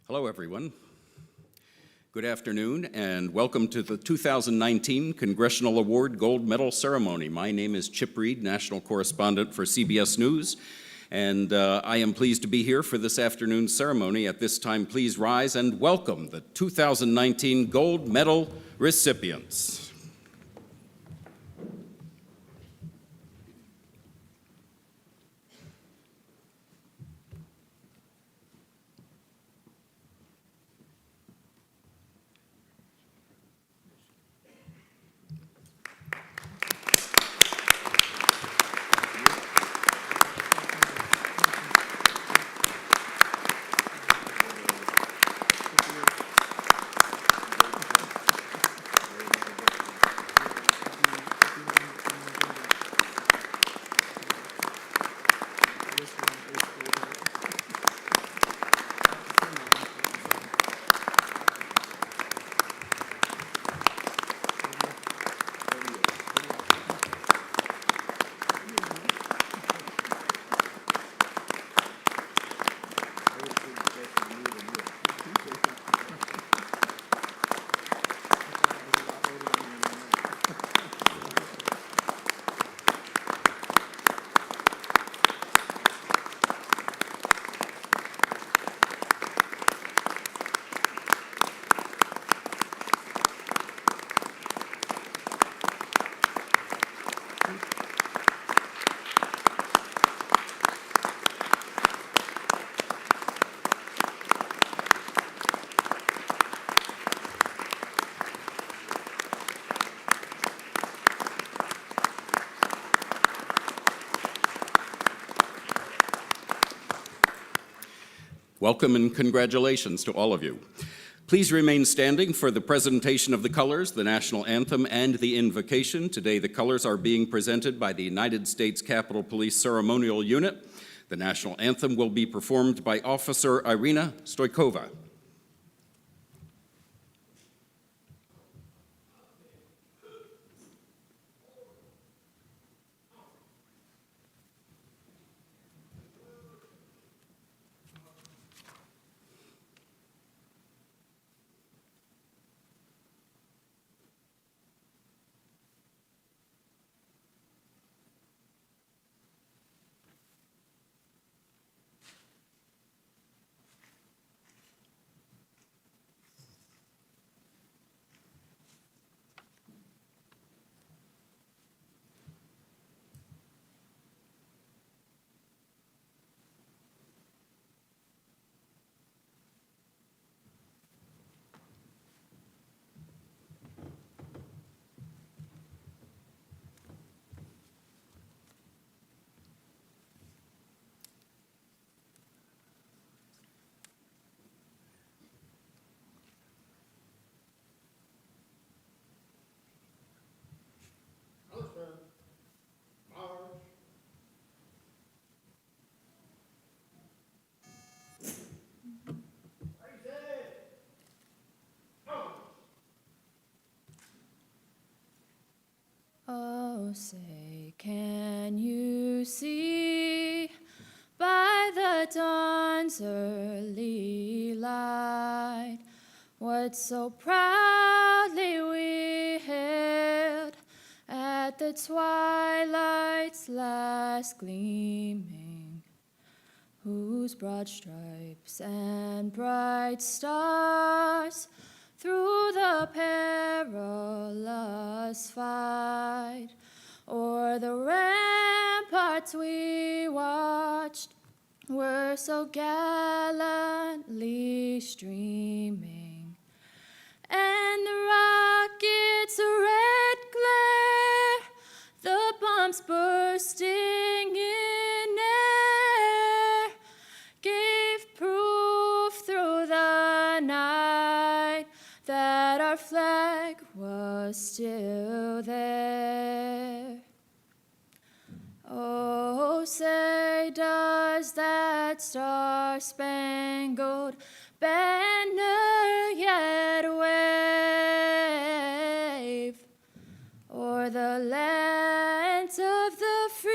Hello, everyone. Good afternoon, and welcome to the 2019 Congressional Award Gold Medal Ceremony. My name is Chip Reed, National Correspondent for CBS News, and I am pleased to be here for this afternoon's ceremony. At this time, please rise and welcome the 2019 Gold Medal recipients. Welcome and congratulations to all of you. Please remain standing for the presentation of the colors, the national anthem, and the invocation. Today, the colors are being presented by the United States Capitol Police Ceremonial Unit. The national anthem will be performed by Officer Irina Stoykova. Oh, say, can you see by the dawn's early light what so proudly we hailed at the twilight's last gleaming, whose broad stripes and bright stars through the perilous fight o'er the ramparts we watched were so gallantly streaming, and the rockets' red glare, the bombs bursting in air, gave proof through the night that our flag was still there. Oh, say, does that star-spangled banner yet wave o'er the lands of the free,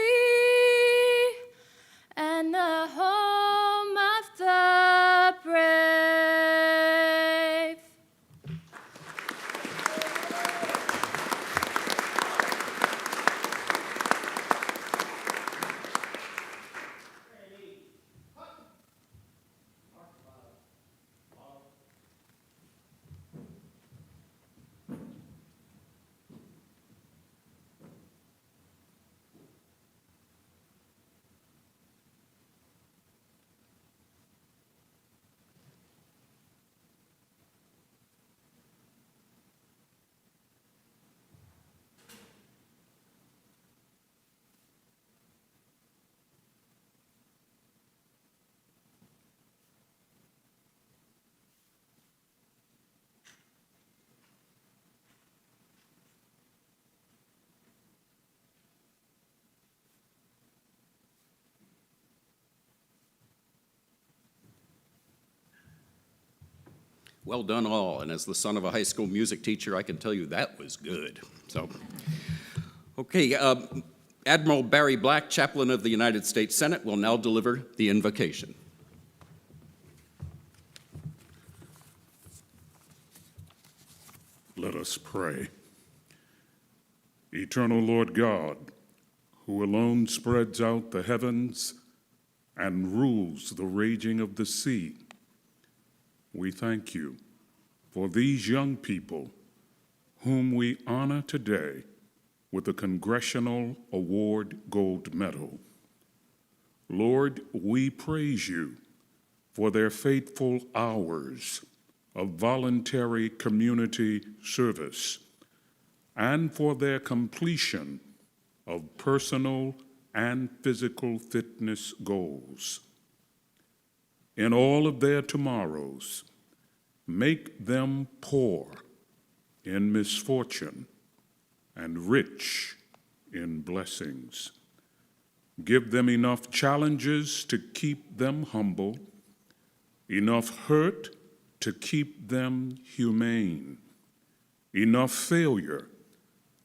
'and the home of the brave. Well done all, and as the son of a high school music teacher, I can tell you that was good. So, okay, Admiral Barry Black, Chaplain of the United States Senate, will now deliver the invocation. Let us pray. Eternal Lord God, who alone spreads out the heavens and rules the raging of the sea, we thank you for these young people whom we honor today with the Congressional Award Gold Medal. Lord, we praise you for their faithful hours of voluntary community service and for their completion of personal and physical fitness goals. In all of their tomorrows, make them poor in misfortune and rich in blessings. Give them enough challenges to keep them humble, enough hurt to keep them humane, enough failure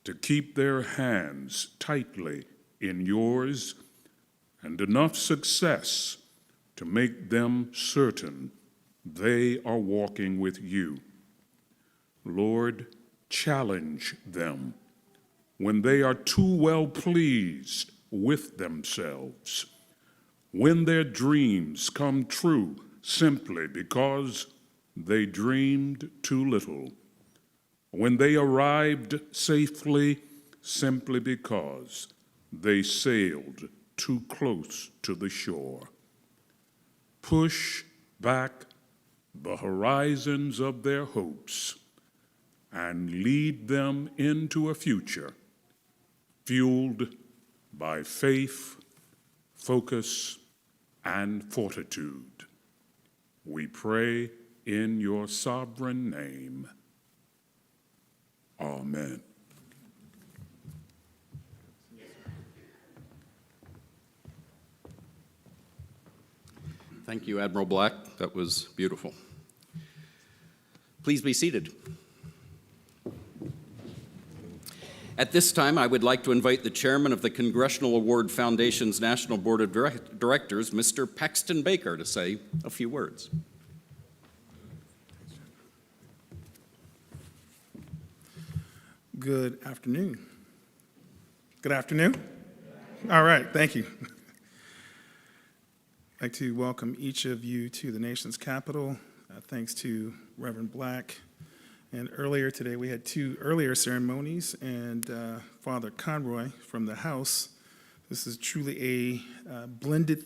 to keep their hands tightly in yours, and enough success to make them certain they are walking with you. Lord, challenge them when they are too well pleased with themselves, when their dreams come true simply because they dreamed too little, when they arrived safely simply because they sailed too close to the shore. Push back the horizons of their hopes and lead them into a future fueled by faith, focus, and fortitude. We pray in your sovereign name. Amen. Thank you, Admiral Black. That was beautiful. Please be seated. At this time, I would like to invite the chairman of the Congressional Award Foundation's National Board of Directors, Mr. Paxton Baker, to say a few words. Good afternoon. Good afternoon. All right, thank you. I'd like to welcome each of you to the nation's capital. Thanks to Reverend Black. And earlier today, we had two earlier ceremonies, and Father Conroy from the House. This is truly a blended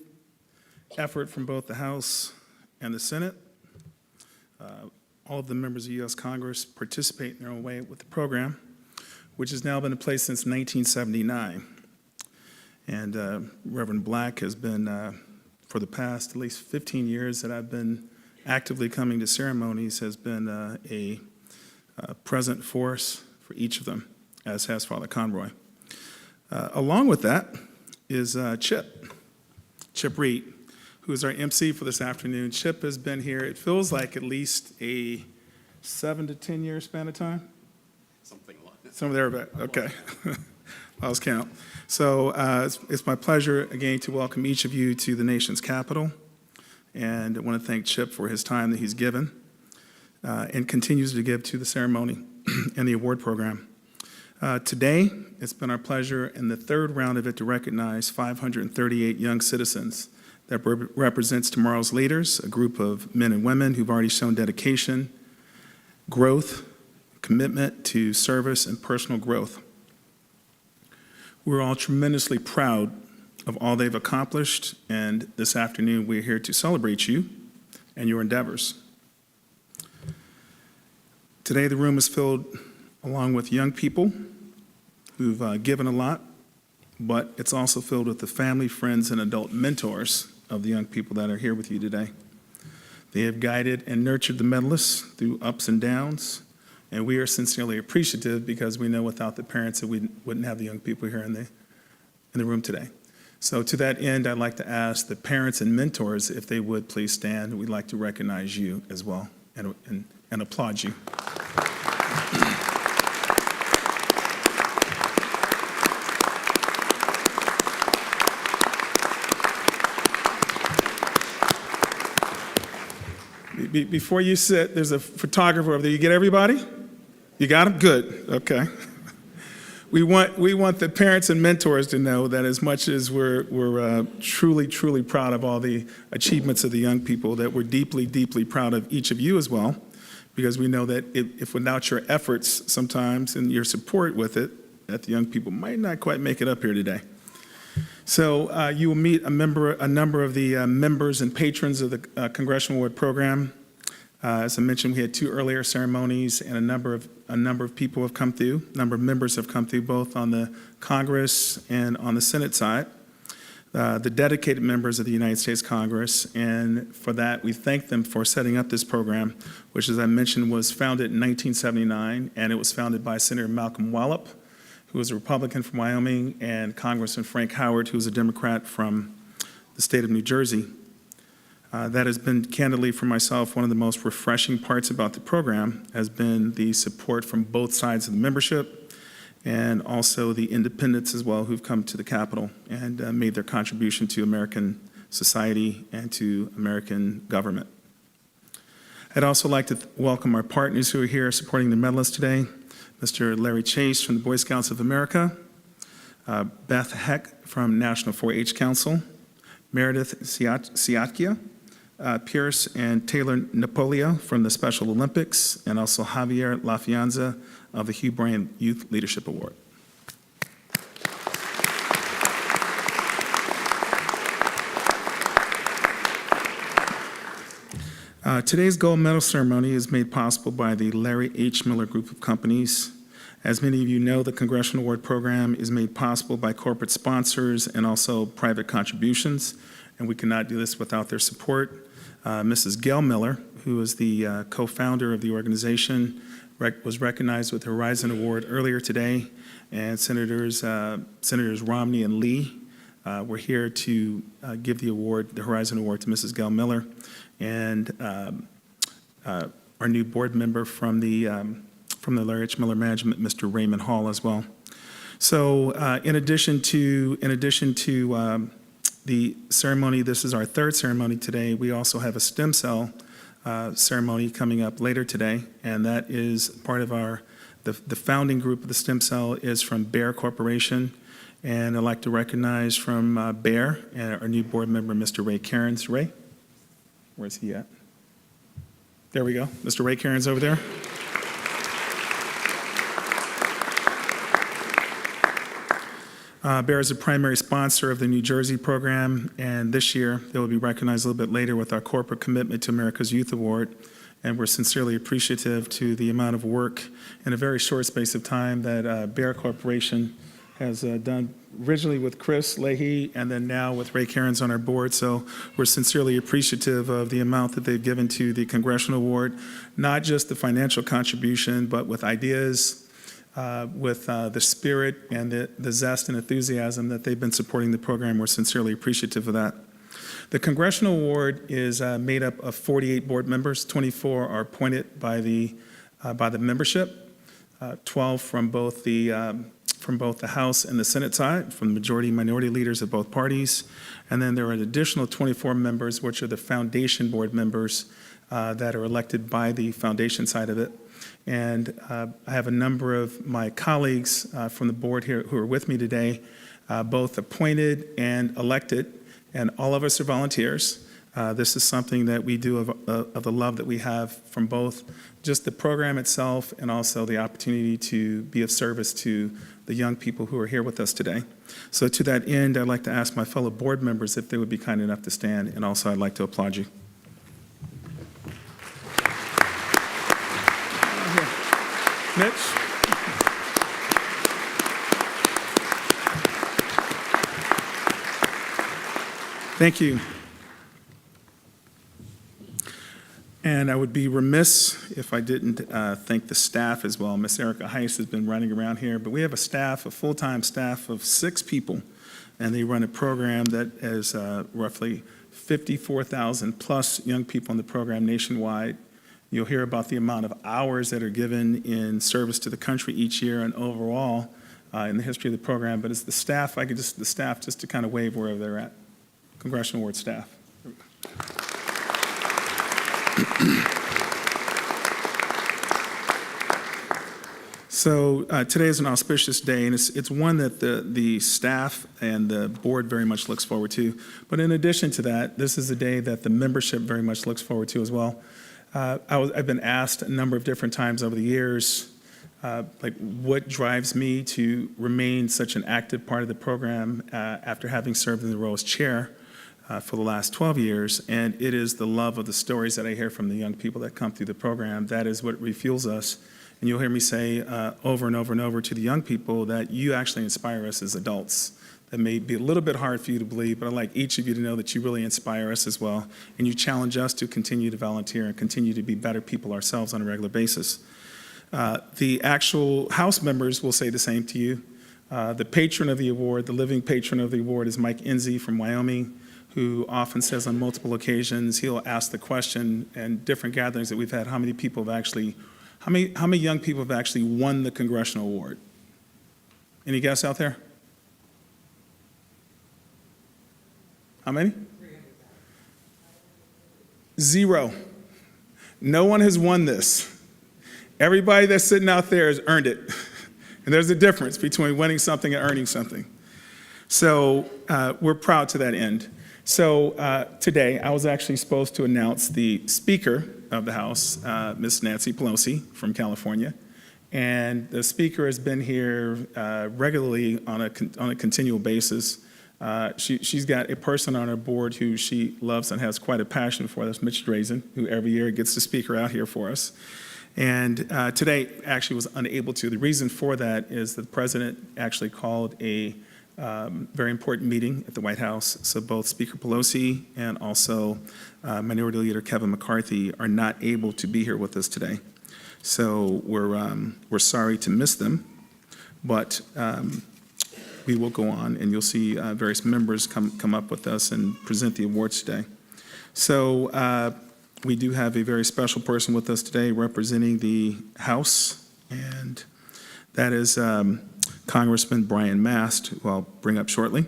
effort from both the House and the Senate. All of the members of the U.S. Congress participate in their own way with the program, which has now been in place since 1979. And Reverend Black has been, for the past at least 15 years that I've been actively coming to ceremonies, has been a present force for each of them, as has Father Conroy. Along with that is Chip Reed, who is our MC for this afternoon. Chip has been here, it feels like at least a 7 to 10 year span of time. Something like that. Somewhere there, okay. Lost count. So it's my pleasure again to welcome each of you to the nation's capital. And I want to thank Chip for his time that he's given and continues to give to the ceremony and the award program. Today, it's been our pleasure in the third round of it to recognize 538 young citizens that represents tomorrow's leaders, a group of men and women who've already shown dedication, growth, commitment to service and personal growth. We're all tremendously proud of all they've accomplished, and this afternoon we're here to celebrate you and your endeavors. Today the room is filled along with young people who've given a lot, but it's also filled with the family, friends, and adult mentors of the young people that are here with you today. They have guided and nurtured the medalists through ups and downs, and we are sincerely appreciative because we know without the parents that we wouldn't have the young people here in the room today. So to that end, I'd like to ask the parents and mentors if they would please stand. We'd like to recognize you as well and and applaud you. Before you sit, there's a photographer over there. You get everybody? You got them? Good. Okay. We want the parents and mentors to know that as much as we're truly, truly proud of all the achievements of the young people, that we're deeply, deeply proud of each of you as well, because we know that if without your efforts sometimes and your support with it, that the young people might not quite make it up here today. So you will meet a number of the members and patrons of the Congressional Award Program. As I mentioned, we had 2 earlier ceremonies, and a number of people have come through. A number of members have come through, both on the Congress and on the Senate side. The dedicated members of the United States Congress, and for that, we thank them for setting up this program, which, as I mentioned, was founded in 1979, and it was founded by Senator Malcolm Wallop, who was a Republican from Wyoming, and Congressman Frank Howard, who was a Democrat from the state of New Jersey. That has been, candidly, for myself, one of the most refreshing parts about the program has been the support from both sides of the membership and also the independents as well who've come to the Capitol and made their contribution to American society and to American government. I'd also like to welcome our partners who are here supporting the medalists today. Mr. Larry Chase from the Boy Scouts of America, Beth Heck from National 4-H Council, Meredith Siatkia, Pierce and Taylor Napolio from the Special Olympics, and also Javier Lafianza of the Hugh Bryan Youth Leadership Award. Today's gold medal ceremony is made possible by the Larry H. Miller Group of Companies. As many of you know, the Congressional Award Program is made possible by corporate sponsors and also private contributions, and we cannot do this without their support. Mrs. Gail Miller, who is the co-founder of the organization, was recognized with the Horizon Award earlier today, and Senators Romney and Lee were here to give the award, the Horizon Award, to Mrs. Gail Miller, and our new board member from the Larry H. Miller Management, Mr. Raymond Hall, as well. So, in addition to the ceremony, this is our 3rd ceremony today. We also have a stem cell ceremony coming up later today, and that is part of the founding group of the stem cell is from Bayer Corporation, and I'd like to recognize from Bayer our new board member, Mr. Ray Cairns. Ray, where's he at? There we go. Mr. Ray Cairns over there. Bayer is a primary sponsor of the New Jersey program, and this year they will be recognized a little bit later with our Corporate Commitment to America's Youth Award, and we're sincerely appreciative to the amount of work in a very short space of time that Bayer Corporation has done, originally with Chris Leahy and then now with Ray Cairns on our board. So we're sincerely appreciative of the amount that they've given to the Congressional Award, not just the financial contribution, but with ideas, with the spirit and the zest and enthusiasm that they've been supporting the program. We're sincerely appreciative of that. The Congressional Award is made up of 48 board members. 24 are appointed by the membership, 12 from both the House and the Senate side, from the majority and minority leaders of both parties. And then there are an additional 24 members, which are the foundation board members that are elected by the foundation side of it. And I have a number of my colleagues from the board here who are with me today, both appointed and elected, and all of us are volunteers. This is something that we do of the love that we have from both just the program itself and also the opportunity to be of service to the young people who are here with us today. So to that end, I'd like to ask my fellow board members if they would be kind enough to stand, and also I'd like to applaud you. Mitch? Thank you. And I would be remiss if I didn't thank the staff as well. Miss Erica Heiss has been running around here, but we have a full-time staff of 6 people, and they run a program that is roughly 54,000 plus young people in the program nationwide. You'll hear about the amount of hours that are given in service to the country each year and overall in the history of the program. But it's the staff, the staff just to kind of wave wherever they're at. Congressional Award staff. So today is an auspicious day, and it's one that the staff and the board very much looks forward to. But in addition to that, this is a day that the membership very much looks forward to as well. I've been asked a number of different times over the years, like what drives me to remain such an active part of the program after having served in the role as chair for the last 12 years, and it is the love of the stories that I hear from the young people that come through the program. That is what refuels us. And you'll hear me say over and over and over to the young people that you actually inspire us as adults. That may be a little bit hard for you to believe, but I'd like each of you to know that you really inspire us as well, and you challenge us to continue to volunteer and continue to be better people ourselves on a regular basis. The actual House members will say the same to you. The patron of the award, the living patron of the award is Mike Enzi from Wyoming, who often says on multiple occasions, he'll ask the question in different gatherings that we've had, how many young people have actually won the Congressional Award? Any guess out there? How many? 0. No one has won this. Everybody that's sitting out there has earned it. And there's a difference between winning something and earning something. So we're proud to that end. So today, I was actually supposed to announce the Speaker of the House, Ms. Nancy Pelosi from California. And the Speaker has been here regularly on a continual basis. She's got a person on her board who she loves and has quite a passion for. That's Mitch Drazen, who every year gets the Speaker out here for us. And today actually was unable to. The reason for that is that the President actually called a very important meeting at the White House. So both Speaker Pelosi and also Minority Leader Kevin McCarthy are not able to be here with us today. So we're sorry to miss them, but we will go on, and you'll see various members come up with us and present the awards today. So we do have a very special person with us today representing the House, and that is Congressman Mast, who I'll bring up shortly.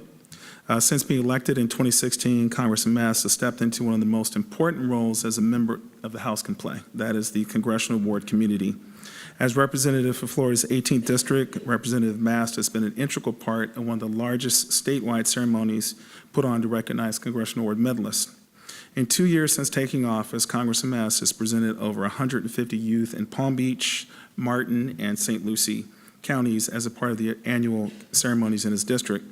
Since being elected in 2016, Congressman Mast has stepped into one of the most important roles as a member of the House can play. That is the Congressional Award community. As representative for Florida's 18th District, Representative Mast has been an integral part of one of the largest statewide ceremonies put on to recognize Congressional Award medalists. In 2 years since taking office, Congressman Mast has presented over 150 youth in Palm Beach, Martin, and St. Lucie counties as a part of the annual ceremonies in his district.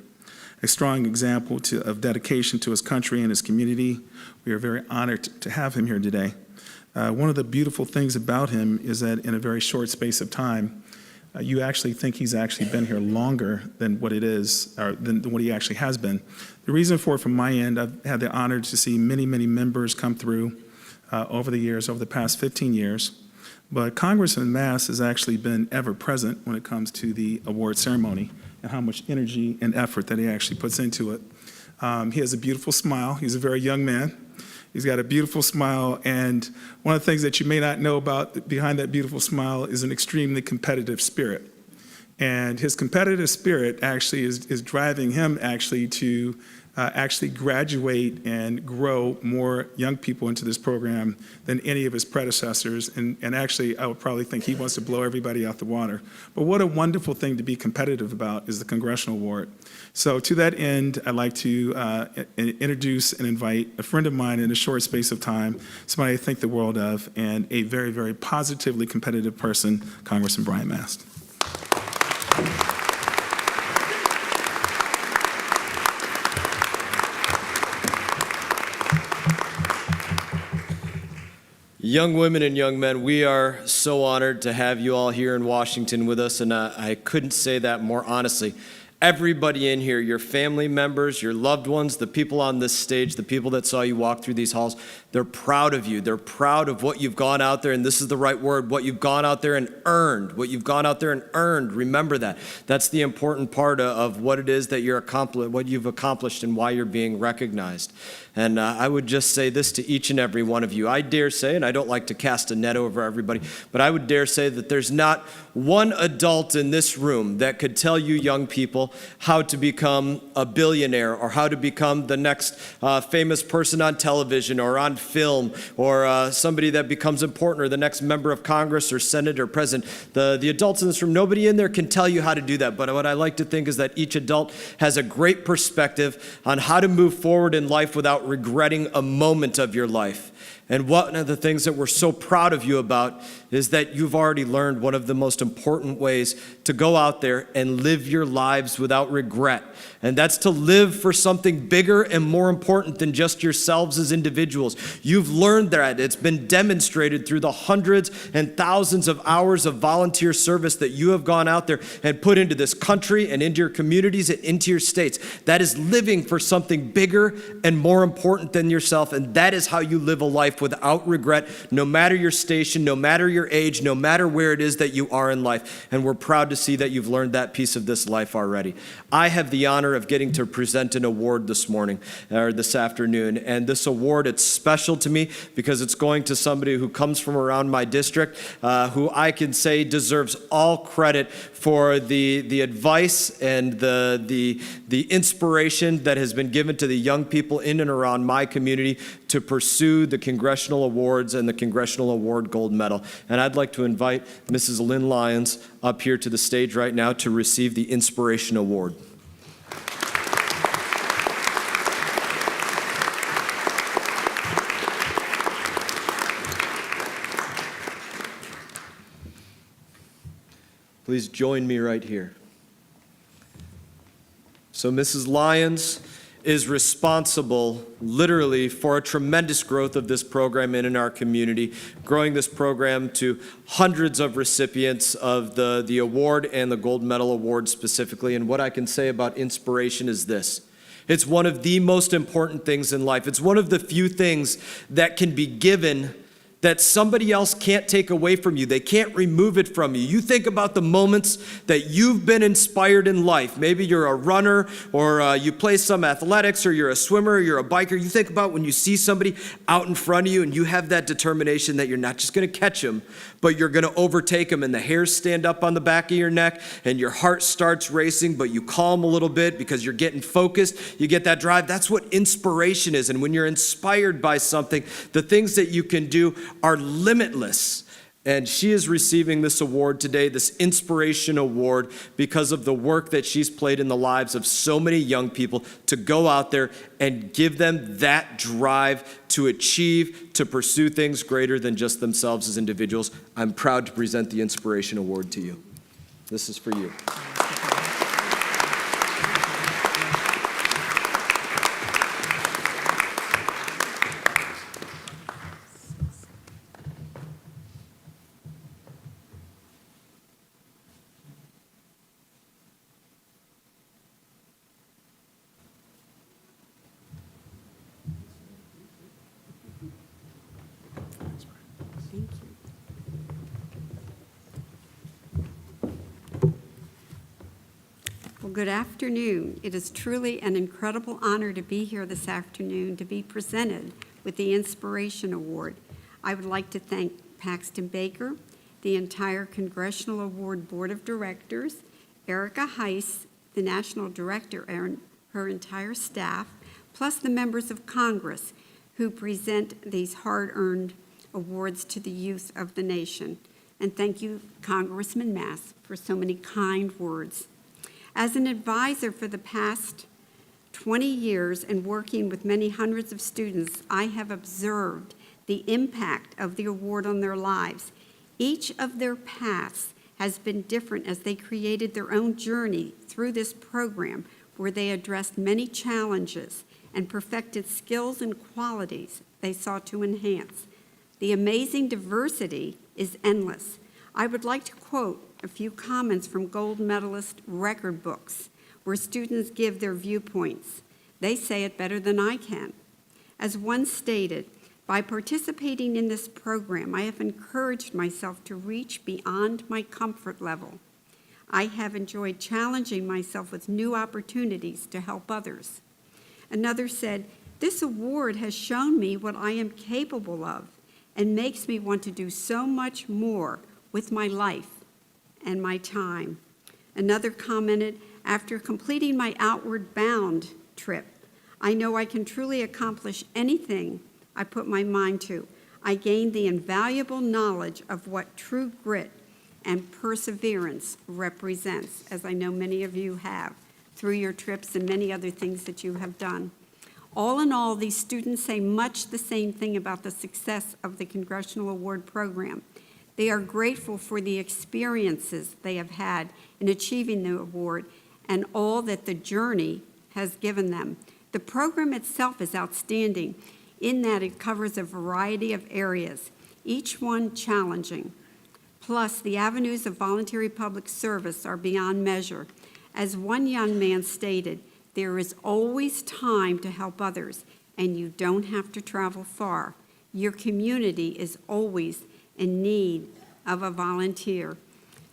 A strong example of dedication to his country and his community. We are very honored to have him here today. One of the beautiful things about him is that in a very short space of time, you actually think he's actually been here longer than what it is, or than what he actually has been. The reason for it from my end, I've had the honor to see many, many members come through over the years, over the past 15 years. But Congressman Mast has actually been ever present when it comes to the award ceremony and how much energy and effort that he actually puts into it. He has a beautiful smile. He's a very young man. He's got a beautiful smile, and one of the things that you may not know about behind that beautiful smile is an extremely competitive spirit. And his competitive spirit actually is driving him actually to actually graduate and grow more young people into this program than any of his predecessors. And actually, I would probably think he wants to blow everybody out the water. But what a wonderful thing to be competitive about is the Congressional Award. So to that end, I'd like to introduce and invite a friend of mine in a short space of time, somebody I think the world of, and a very, very positively competitive person, Congressman Mast. Young women and young men, we are so honored to have you all here in Washington with us, and I couldn't say that more honestly. everybody in here, your family members, your loved ones, the people on this stage, the people that saw you walk through these halls, they're proud of you. They're proud of what you've gone out there, and this is the right word, what you've gone out there and earned. What you've gone out there and earned. Remember that. That's the important part of what it is that what you've accomplished and why you're being recognized. And I would just say this to each and every one of you. I dare say, and I don't like to cast a net over everybody, but I would dare say that there's not one adult in this room that could tell you young people how to become a billionaire or how to become the next famous person on television or on film or somebody that becomes important or the next member of Congress or Senate or president. The adults in this room, nobody in there can tell you how to do that. But what I like to think is that each adult has a great perspective on how to move forward in life without regretting a moment of your life. And one of the things that we're so proud of you about is that you've already learned one of the most important ways to go out there and live your lives without regret. And that's to live for something bigger and more important than just yourselves as individuals. You've learned that. It's been demonstrated through the hundreds and thousands of hours of volunteer service that you have gone out there and put into this country and into your communities and into your states. That is living for something bigger and more important than yourself. And that is how you live a life without regret, no matter your station, no matter your age, no matter where it is that you are in life. And we're proud to see that you've learned that piece of this life already. I have the honor of getting to present an award this morning, or this afternoon. And this award, it's special to me because it's going to somebody who comes from around my district, who I can say deserves all credit for the advice and the inspiration that has been given to the young people in and around my community to pursue the Congressional Awards and the Congressional Award Gold Medal. And I'd like to invite Mrs. Lynn Lyons up here to the stage right now to receive the Inspiration Award. Please join me right here. So Mrs. Lyons is responsible literally for a tremendous growth of this program in our community, growing this program to hundreds of recipients of the award and the Gold Medal Award specifically. And what I can say about inspiration is this. It's one of the most important things in life. It's one of the few things that can be given that somebody else can't take away from you. They can't remove it from you. You think about the moments that you've been inspired in life. Maybe you're a runner or you play some athletics or you're a swimmer or you're a biker. You think about when you see somebody out in front of you and you have that determination that you're not just going to catch them, but you're going to overtake them, and the hairs stand up on the back of your neck and your heart starts racing, but you calm a little bit because you're getting focused. You get that drive. That's what inspiration is. And when you're inspired by something, the things that you can do are limitless. And she is receiving this award today, this Inspiration Award, because of the work that she's played in the lives of so many young people to go out there and give them that drive to achieve, to pursue things greater than just themselves as individuals. I'm proud to present the Inspiration Award to you. This is for you. Thank you. Well, good afternoon. It is truly an incredible honor to be here this afternoon to be presented with the Inspiration Award. I would like to thank Paxton Baker, the entire Congressional Award Board of Directors, Erica Heiss, the National Director, and her entire staff, plus the members of Congress who present these hard-earned awards to the youth of the nation. And thank you, Congressman Mast, for so many kind words. As an advisor for the past 20 years and working with many hundreds of students, I have observed the impact of the award on their lives. Each of their paths has been different as they created their own journey through this program, where they addressed many challenges and perfected skills and qualities they sought to enhance. The amazing diversity is endless. I would like to quote a few comments from gold medalist record books. where students give their viewpoints. They say it better than I can. As one stated, by participating in this program, I have encouraged myself to reach beyond my comfort level. I have enjoyed challenging myself with new opportunities to help others. Another said, this award has shown me what I am capable of and makes me want to do so much more with my life and my time. Another commented, after completing my Outward Bound trip, I know I can truly accomplish anything I put my mind to. I gained the invaluable knowledge of what true grit and perseverance represents, as I know many of you have through your trips and many other things that you have done. All in all, these students say much the same thing about the success of the Congressional Award Program. They are grateful for the experiences they have had in achieving the award and all that the journey has given them. The program itself is outstanding in that it covers a variety of areas, each one challenging. Plus, the avenues of voluntary public service are beyond measure. As one young man stated, there is always time to help others, and you don't have to travel far. Your community is always in need of a volunteer.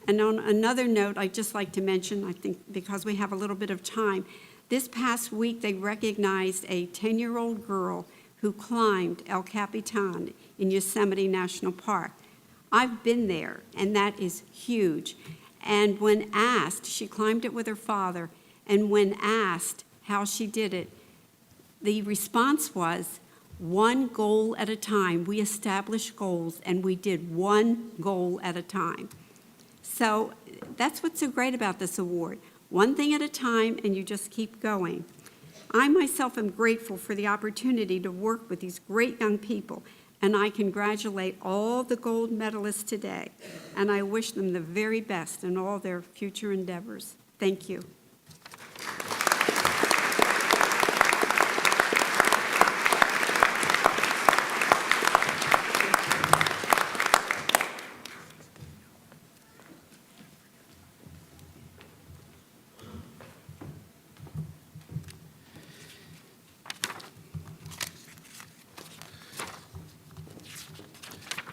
And on another note, I'd just like to mention, I think because we have a little bit of time, this past week they recognized a 10-year-old girl who climbed El Capitan in Yosemite National Park. I've been there, and that is huge. And when asked, she climbed it with her father, and when asked how she did it, the response was, one goal at a time. We established goals, and we did one goal at a time. So that's what's so great about this award. One thing at a time, and you just keep going. I myself am grateful for the opportunity to work with these great young people, and I congratulate all the gold medalists today, and I wish them the very best in all their future endeavors. Thank you.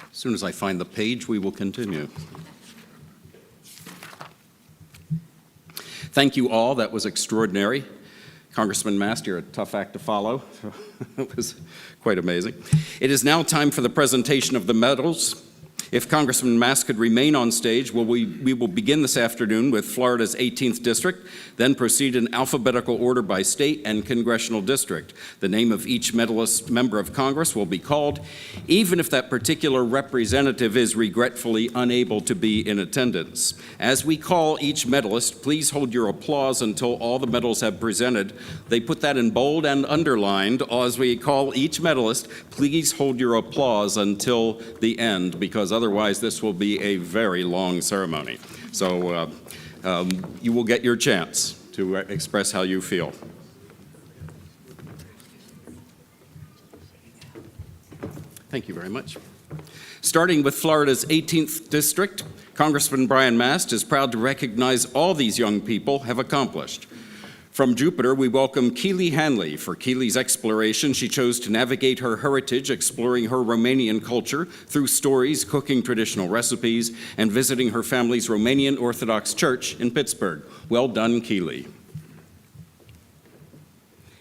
As soon as I find the page, we will continue. Thank you all. That was extraordinary. Congressman Mast, you're a tough act to follow. It was quite amazing. It is now time for the presentation of the medals. If Congressman Mast could remain on stage, we will begin this afternoon with Florida's 18th District, then proceed in alphabetical order by state and congressional district. The name of each medalist member of Congress will be called, even if that particular representative is regretfully unable to be in attendance. As we call each medalist, please hold your applause until all the medals have presented. They put that in bold and underlined. As we call each medalist, please hold your applause until the end, because otherwise this will be a very long ceremony. So you will get your chance to express how you feel. Thank you very much. Starting with Florida's 18th District, Congressman Brian Mast is proud to recognize all these young people have accomplished. From Jupiter, we welcome Keely Hanley. For Keely's exploration, she chose to navigate her heritage, exploring her Romanian culture through stories, cooking traditional recipes, and visiting her family's Romanian Orthodox Church in Pittsburgh. Well done, Keely.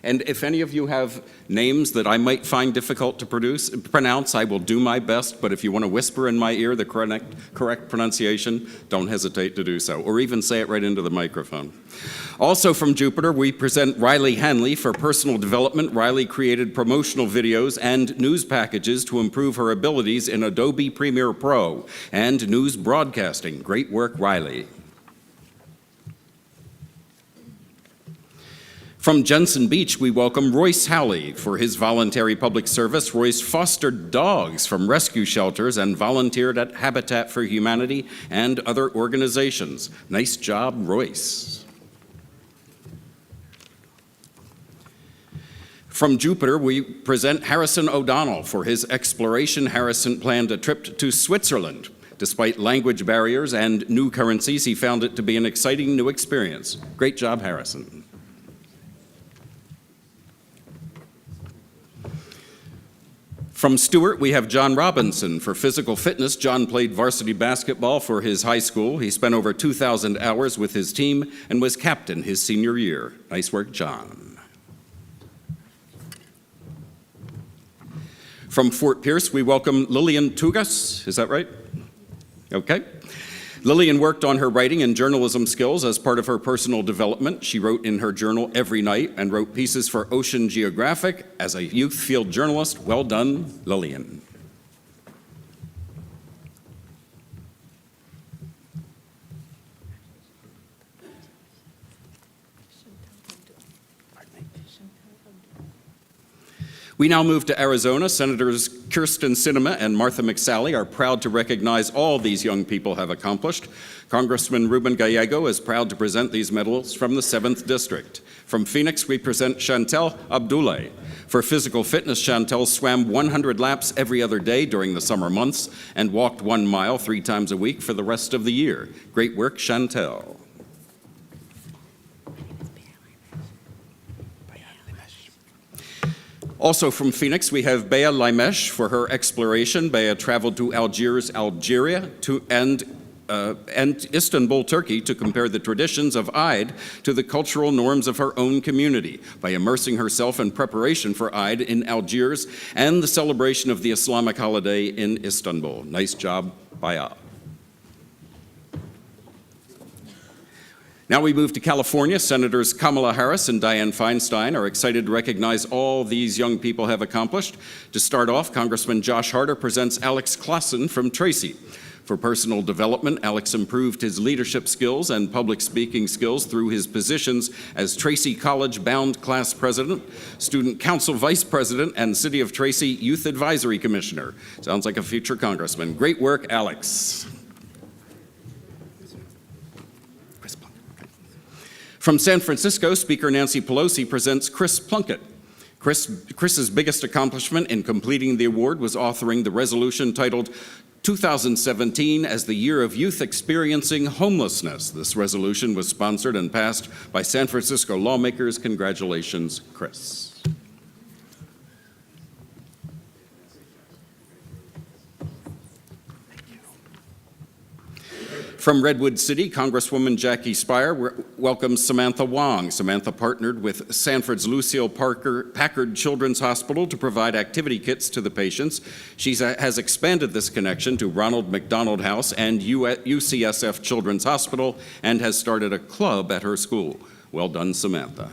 And if any of you have names that I might find difficult to pronounce, I will do my best, but if you want to whisper in my ear the correct pronunciation, don't hesitate to do so, or even say it right into the microphone. Also from Jupiter, we present Riley Hanley. For personal development, Riley created promotional videos and news packages to improve her abilities in Adobe Premiere Pro and news broadcasting. Great work, Riley. From Jensen Beach, we welcome Royce Howley. For his voluntary public service, Royce fostered dogs from rescue shelters and volunteered at Habitat for Humanity and other organizations. Nice job, Royce. From Jupiter, we present Harrison O'Donnell. For his exploration, Harrison planned a trip to Switzerland. Despite language barriers and new currencies, he found it to be an exciting new experience. Great job, Harrison. From Stewart, we have John Robinson. For physical fitness, John played varsity basketball for his high school. He spent over 2,000 hours with his team and was captain his senior year. Nice work, John. From Fort Pierce, we welcome Lillian Tugas. Is that right? Okay. Lillian worked on her writing and journalism skills as part of her personal development. She wrote in her journal every night and wrote pieces for Ocean Geographic as a youth field journalist. Well done, Lillian. We now move to Arizona. Senators Kirsten Sinema and Martha McSally are proud to recognize all these young people have accomplished. Congressman Ruben Gallego is proud to present these medals from the 7th District. From Phoenix, we present Chantel Abdoulaye. For physical fitness, Chantel swam 100 laps every other day during the summer months and walked 1 mile 3 times a week for the rest of the year. Great work, Chantel. Also from Phoenix, we have Bea Laimesh. For her exploration, Bea traveled to Algiers, Algeria, and Istanbul, Turkey, to compare the traditions of Eid to the cultural norms of her own community by immersing herself in preparation for Eid in Algiers and the celebration of the Islamic holiday in Istanbul. Nice job, Bea. Now we move to California. Senators Kamala Harris and Dianne Feinstein are excited to recognize all these young people have accomplished. To start off, Congressman Josh Harder presents Alex Klassen from Tracy. For personal development, Alex improved his leadership skills and public speaking skills through his positions as Tracy College Bound Class President, Student Council Vice President, and City of Tracy Youth Advisory Commissioner. Sounds like a future congressman. Great work, Alex. From San Francisco, Speaker Nancy Pelosi presents Chris Plunkett. Chris's biggest accomplishment in completing the award was authoring the resolution titled 2017 as the Year of Youth Experiencing Homelessness. This resolution was sponsored and passed by San Francisco lawmakers. Congratulations, Chris. From Redwood City, Congresswoman Jackie Spire welcomes Samantha Wong. Samantha partnered with Sanford's Lucille Packard Children's Hospital to provide activity kits to the patients. She has expanded this connection to Ronald McDonald House and UCSF Children's Hospital and has started a club at her school. Well done, Samantha.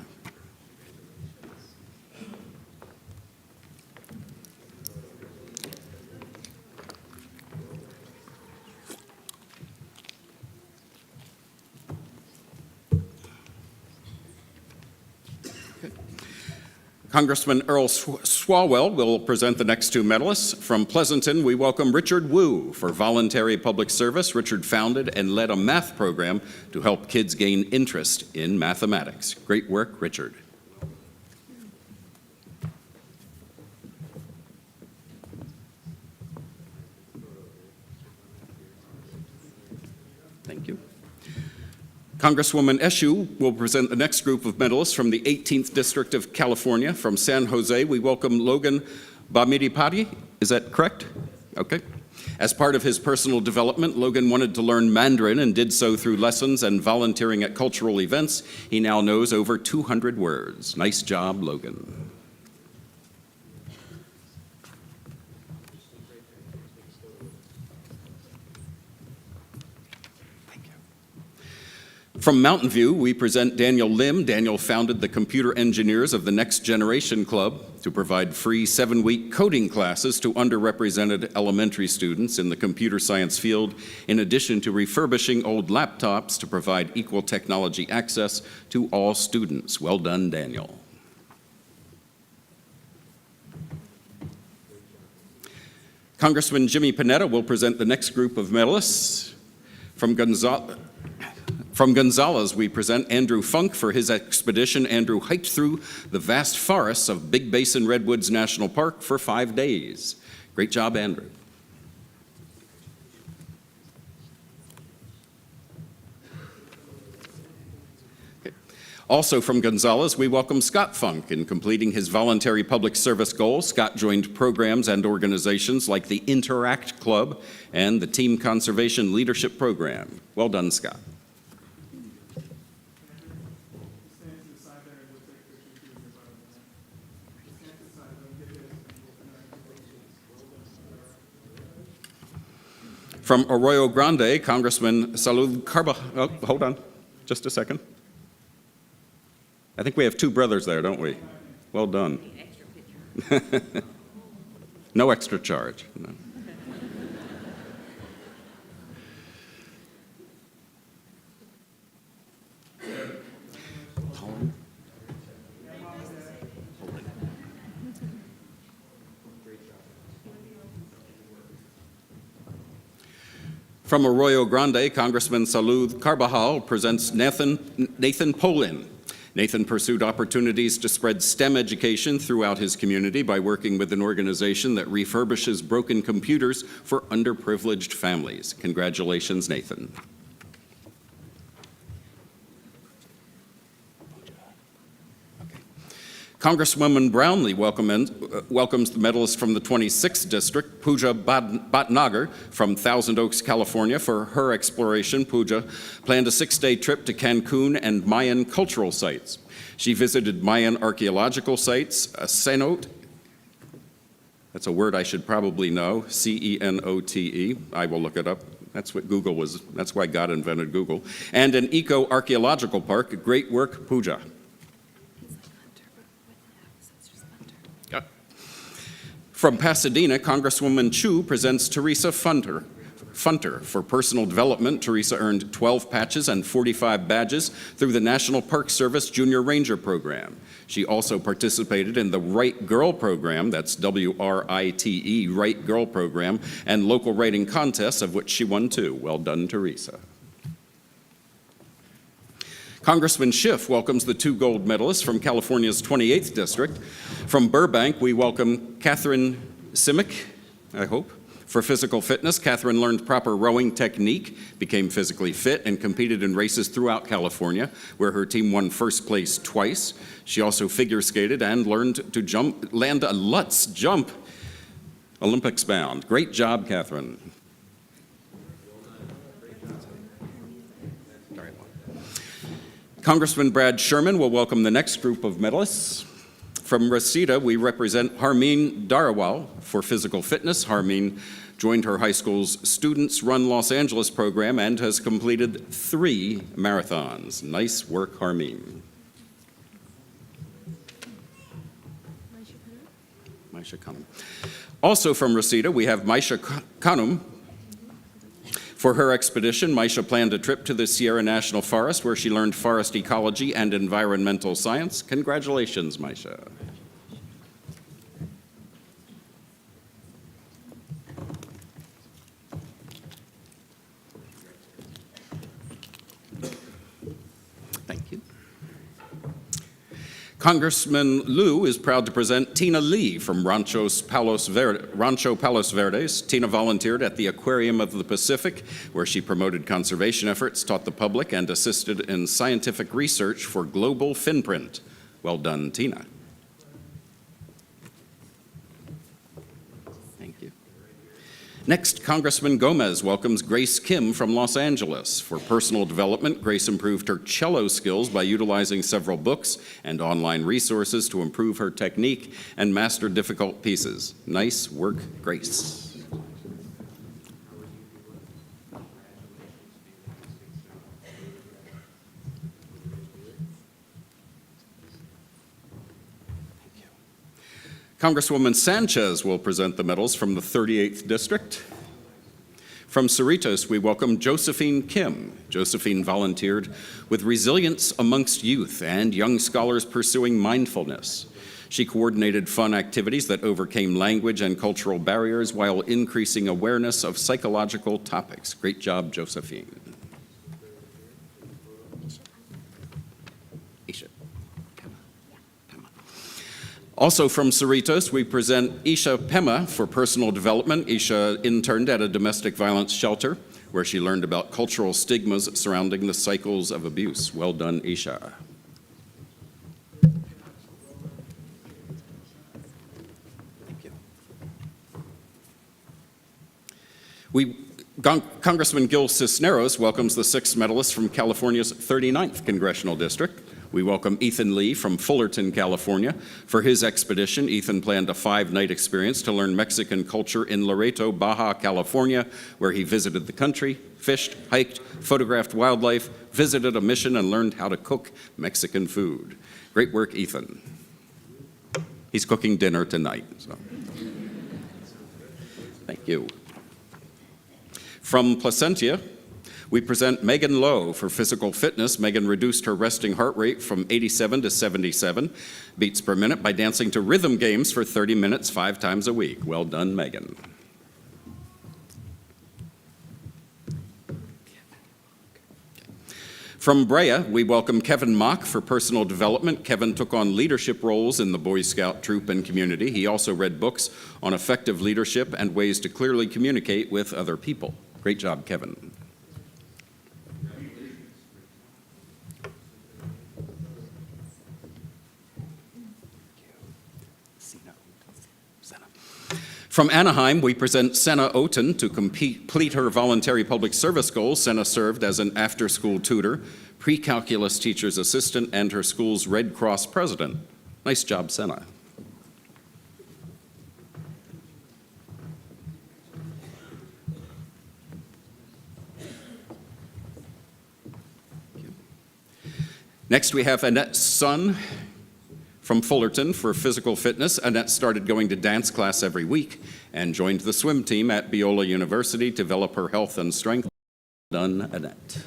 Congressman Earl Swalwell will present the next 2 medalists. From Pleasanton, we welcome Richard Wu. For voluntary public service, Richard founded and led a math program to help kids gain interest in mathematics. Great work, Richard. Thank you. Congresswoman Eshoo will present the next group of medalists from the 18th District of California. From San Jose, we welcome Logan Bamidipati. Is that correct? Okay. As part of his personal development, Logan wanted to learn Mandarin and did so through lessons and volunteering at cultural events. He now knows over 200 words. Nice job, Logan. From Mountain View, we present Daniel Lim. Daniel founded the Computer Engineers of the Next Generation Club to provide free 7-week coding classes to underrepresented elementary students in the computer science field, in addition to refurbishing old laptops to provide equal technology access to all students. Well done, Daniel. Congressman Jimmy Panetta will present the next group of medalists. From Gonzales, we present Andrew Funk. For his expedition, Andrew hiked through the vast forests of Big Basin Redwoods National Park for 5 days. Great job, Andrew. Also from Gonzales, we welcome Scott Funk. In completing his voluntary public service goal, Scott joined programs and organizations like the Interact Club and the Team Conservation Leadership Program. Well done, Scott. From Arroyo Grande, Congressman Salud Carbajal. Oh, hold on, just a second. I think we have two brothers there, don't we? Well done. No extra charge. No. From Arroyo Grande, Congressman Salud Carbajal presents Nathan Polin. Nathan pursued opportunities to spread STEM education throughout his community by working with an organization that refurbishes broken computers for underprivileged families. Congratulations, Nathan. Congresswoman Brownlee welcomes the medalist from the 26th District, Pooja Bhatnagar from Thousand Oaks, California. For her exploration, Pooja planned a 6-day trip to Cancun and Mayan cultural sites. She visited Mayan archaeological sites, a cenote, that's a word I should probably know, C-E-N-O-T-E. I will look it up. That's what Google was, that's why God invented Google. And an eco-archaeological park. Great work, Pooja. From Pasadena, Congresswoman Chu presents Teresa Funter. For personal development, Teresa earned 12 patches and 45 badges through the National Park Service Junior Ranger Program. She also participated in the Right Girl Program, that's W-R-I-T-E, Right Girl Program, and local writing contests, of which she won 2. Well done, Teresa. Congressman Schiff welcomes the 2 gold medalists from California's 28th District. From Burbank, we welcome Catherine Simic, I hope. For physical fitness, Catherine learned proper rowing technique, became physically fit, and competed in races throughout California, where her team won first place twice. She also figure skated and learned to land a Lutz jump, Olympics bound. Great job, Catherine. Congressman Brad Sherman will welcome the next group of medalists. From Reseda, we represent Harmeen Darawal. For physical fitness, Harmeen joined her high school's Students Run Los Angeles program and has completed 3 marathons. Nice work, Harmeen. Maisha Khanum. Also from Reseda, we have Maisha Khanum. For her expedition, Maisha planned a trip to the Sierra National Forest where she learned forest ecology and environmental science. Congratulations, Maisha. Thank you. Congressman Liu is proud to present Tina Lee from Rancho Palos Verdes. Tina volunteered at the Aquarium of the Pacific, where she promoted conservation efforts, taught the public, and assisted in scientific research for global finprint. Well done, Tina. Thank you. Next, Congressman Gomez welcomes Grace Kim from Los Angeles. For personal development, Grace improved her cello skills by utilizing several books and online resources to improve her technique and master difficult pieces. Nice work, Grace. Congresswoman Sanchez will present the medals from the 38th District. From Cerritos, we welcome Josephine Kim. Josephine volunteered with Resilience Amongst Youth and young scholars pursuing mindfulness. She coordinated fun activities that overcame language and cultural barriers while increasing awareness of psychological topics. Great job, Josephine. Also from Cerritos, we present Isha Pema for personal development. Isha interned at a domestic violence shelter where she learned about cultural stigmas surrounding the cycles of abuse. Well done, Isha. Congressman Gil Cisneros welcomes the 6th medalist from California's 39th Congressional District. We welcome Ethan Lee from Fullerton, California. For his expedition, Ethan planned a 5-night experience to learn Mexican culture in Loreto, Baja California, where he visited the country, fished, hiked, photographed wildlife, visited a mission, and learned how to cook Mexican food. Great work, Ethan. He's cooking dinner tonight. So. Thank you. From Placentia, we present Megan Lowe for physical fitness. Megan reduced her resting heart rate from 87 to 77 beats per minute by dancing to rhythm games for 30 minutes 5 times a week. Well done, Megan. From Brea, we welcome Kevin Mock for personal development. Kevin took on leadership roles in the Boy Scout troop and community. He also read books on effective leadership and ways to clearly communicate with other people. Great job, Kevin. From Anaheim, we present Senna Oten to complete her voluntary public service goals. Senna served as an after-school tutor, pre-calculus teacher's assistant, and her school's Red Cross president. Nice job, Senna. Next, we have Annette's son from Fullerton for physical fitness. Annette started going to dance class every week and joined the swim team at Biola University to develop her health and strength. Well done, Annette.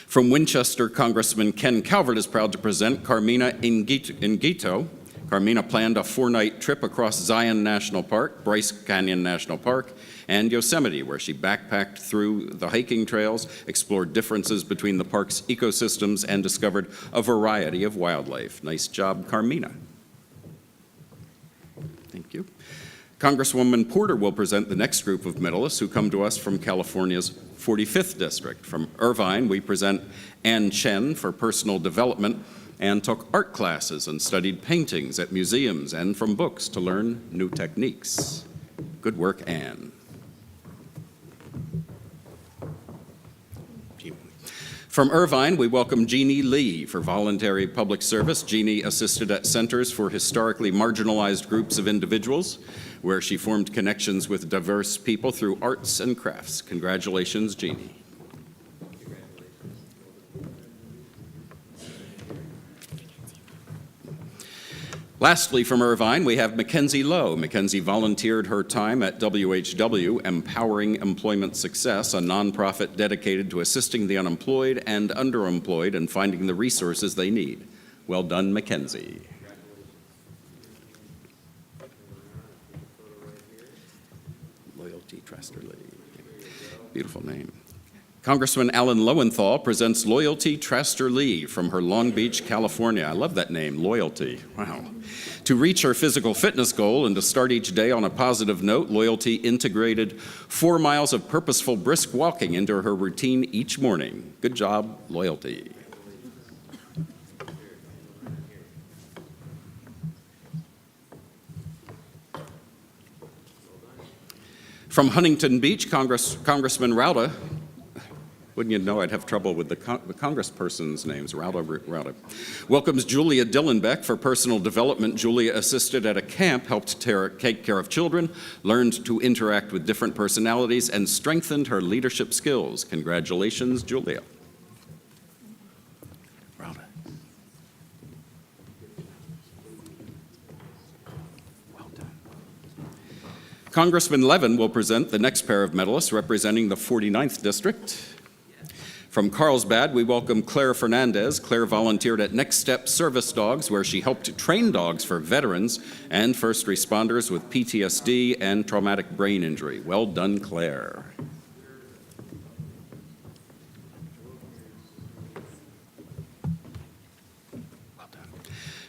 From Winchester, Congressman Ken Calvert is proud to present Carmina Ingito. Carmina planned a 4-night trip across Zion National Park, Bryce Canyon National Park, and Yosemite, where she backpacked through the hiking trails, explored differences between the park's ecosystems, and discovered a variety of wildlife. Nice job, Carmina. Thank you. Congresswoman Porter will present the next group of medalists who come to us from California's 45th District. From Irvine, we present Ann Chen for personal development. Ann took art classes and studied paintings at museums and from books to learn new techniques. Good work, Ann. From Irvine, we welcome Jeannie Lee for voluntary public service. Jeannie assisted at centers for historically marginalized groups of individuals, where she formed connections with diverse people through arts and crafts. Congratulations, Jeannie. Lastly, from Irvine, we have Mackenzie Lowe. Mackenzie volunteered her time at WHW, Empowering Employment Success, a nonprofit dedicated to assisting the unemployed and underemployed in finding the resources they need. Well done, Mackenzie. Loyalty Trasterly. Beautiful name. Congressman Alan Lowenthal presents Loyalty Trasterly from her Long Beach, California. I love that name, Loyalty. Wow. To reach her physical fitness goal and to start each day on a positive note, Loyalty integrated 4 miles of purposeful brisk walking into her routine each morning. Good job, Loyalty. From Huntington Beach, Congressman Rauda. Wouldn't you know I'd have trouble with the congressperson's names, Rauda. Welcomes Julia Dillenbeck for personal development. Julia assisted at a camp, helped take care of children, learned to interact with different personalities, and strengthened her leadership skills. Congratulations, Julia. Rauda. Well done. Congressman Levin will present the next pair of medalists representing the 49th District. From Carlsbad, we welcome Claire Fernandez. Claire volunteered at Next Step Service Dogs, where she helped train dogs for veterans and first responders with PTSD and traumatic brain injury. Well done, Claire. Well done.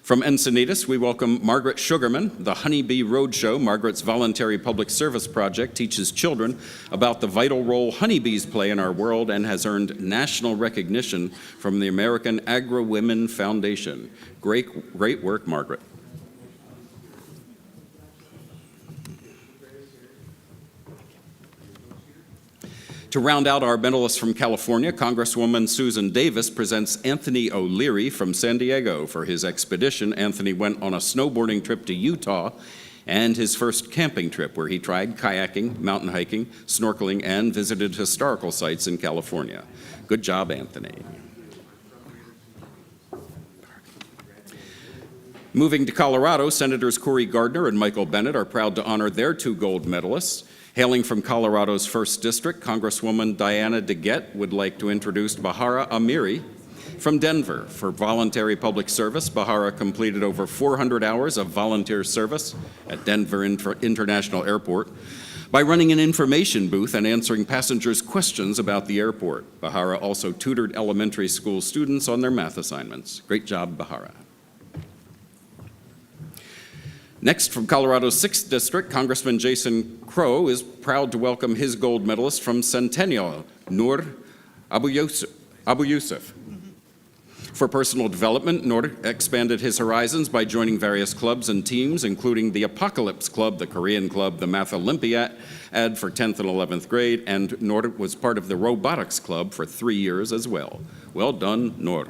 From Encinitas, we welcome Margaret Sugarman. The Honeybee Roadshow, Margaret's voluntary public service project, teaches children about the vital role honeybees play in our world and has earned national recognition from the American Agri-Women Foundation. Great work, Margaret. To round out our medalists from California, Congresswoman Susan Davis presents Anthony O'Leary from San Diego. For his expedition, Anthony went on a snowboarding trip to Utah and his first camping trip, where he tried kayaking, mountain hiking, snorkeling, and visited historical sites in California. Good job, Anthony. Moving to Colorado, Senators Cory Gardner and Michael Bennet are proud to honor their 2 gold medalists. Hailing from Colorado's 1st District, Congresswoman Diana DeGette would like to introduce Bahara Amiri from Denver. For voluntary public service, Bahara completed over 400 hours of volunteer service at Denver International Airport by running an information booth and answering passengers' questions about the airport. Bahara also tutored elementary school students on their math assignments. Great job, Bahara. Next, from Colorado's 6th District, Congressman Jason Crow is proud to welcome his gold medalist from Centennial, Noor Abu Yusuf. For personal development, Noor expanded his horizons by joining various clubs and teams, including the Apocalypse Club, the Korean Club, the Math Olympiad for 10th and 11th grade, and Noor was part of the Robotics Club for 3 years as well. Well done, Noor.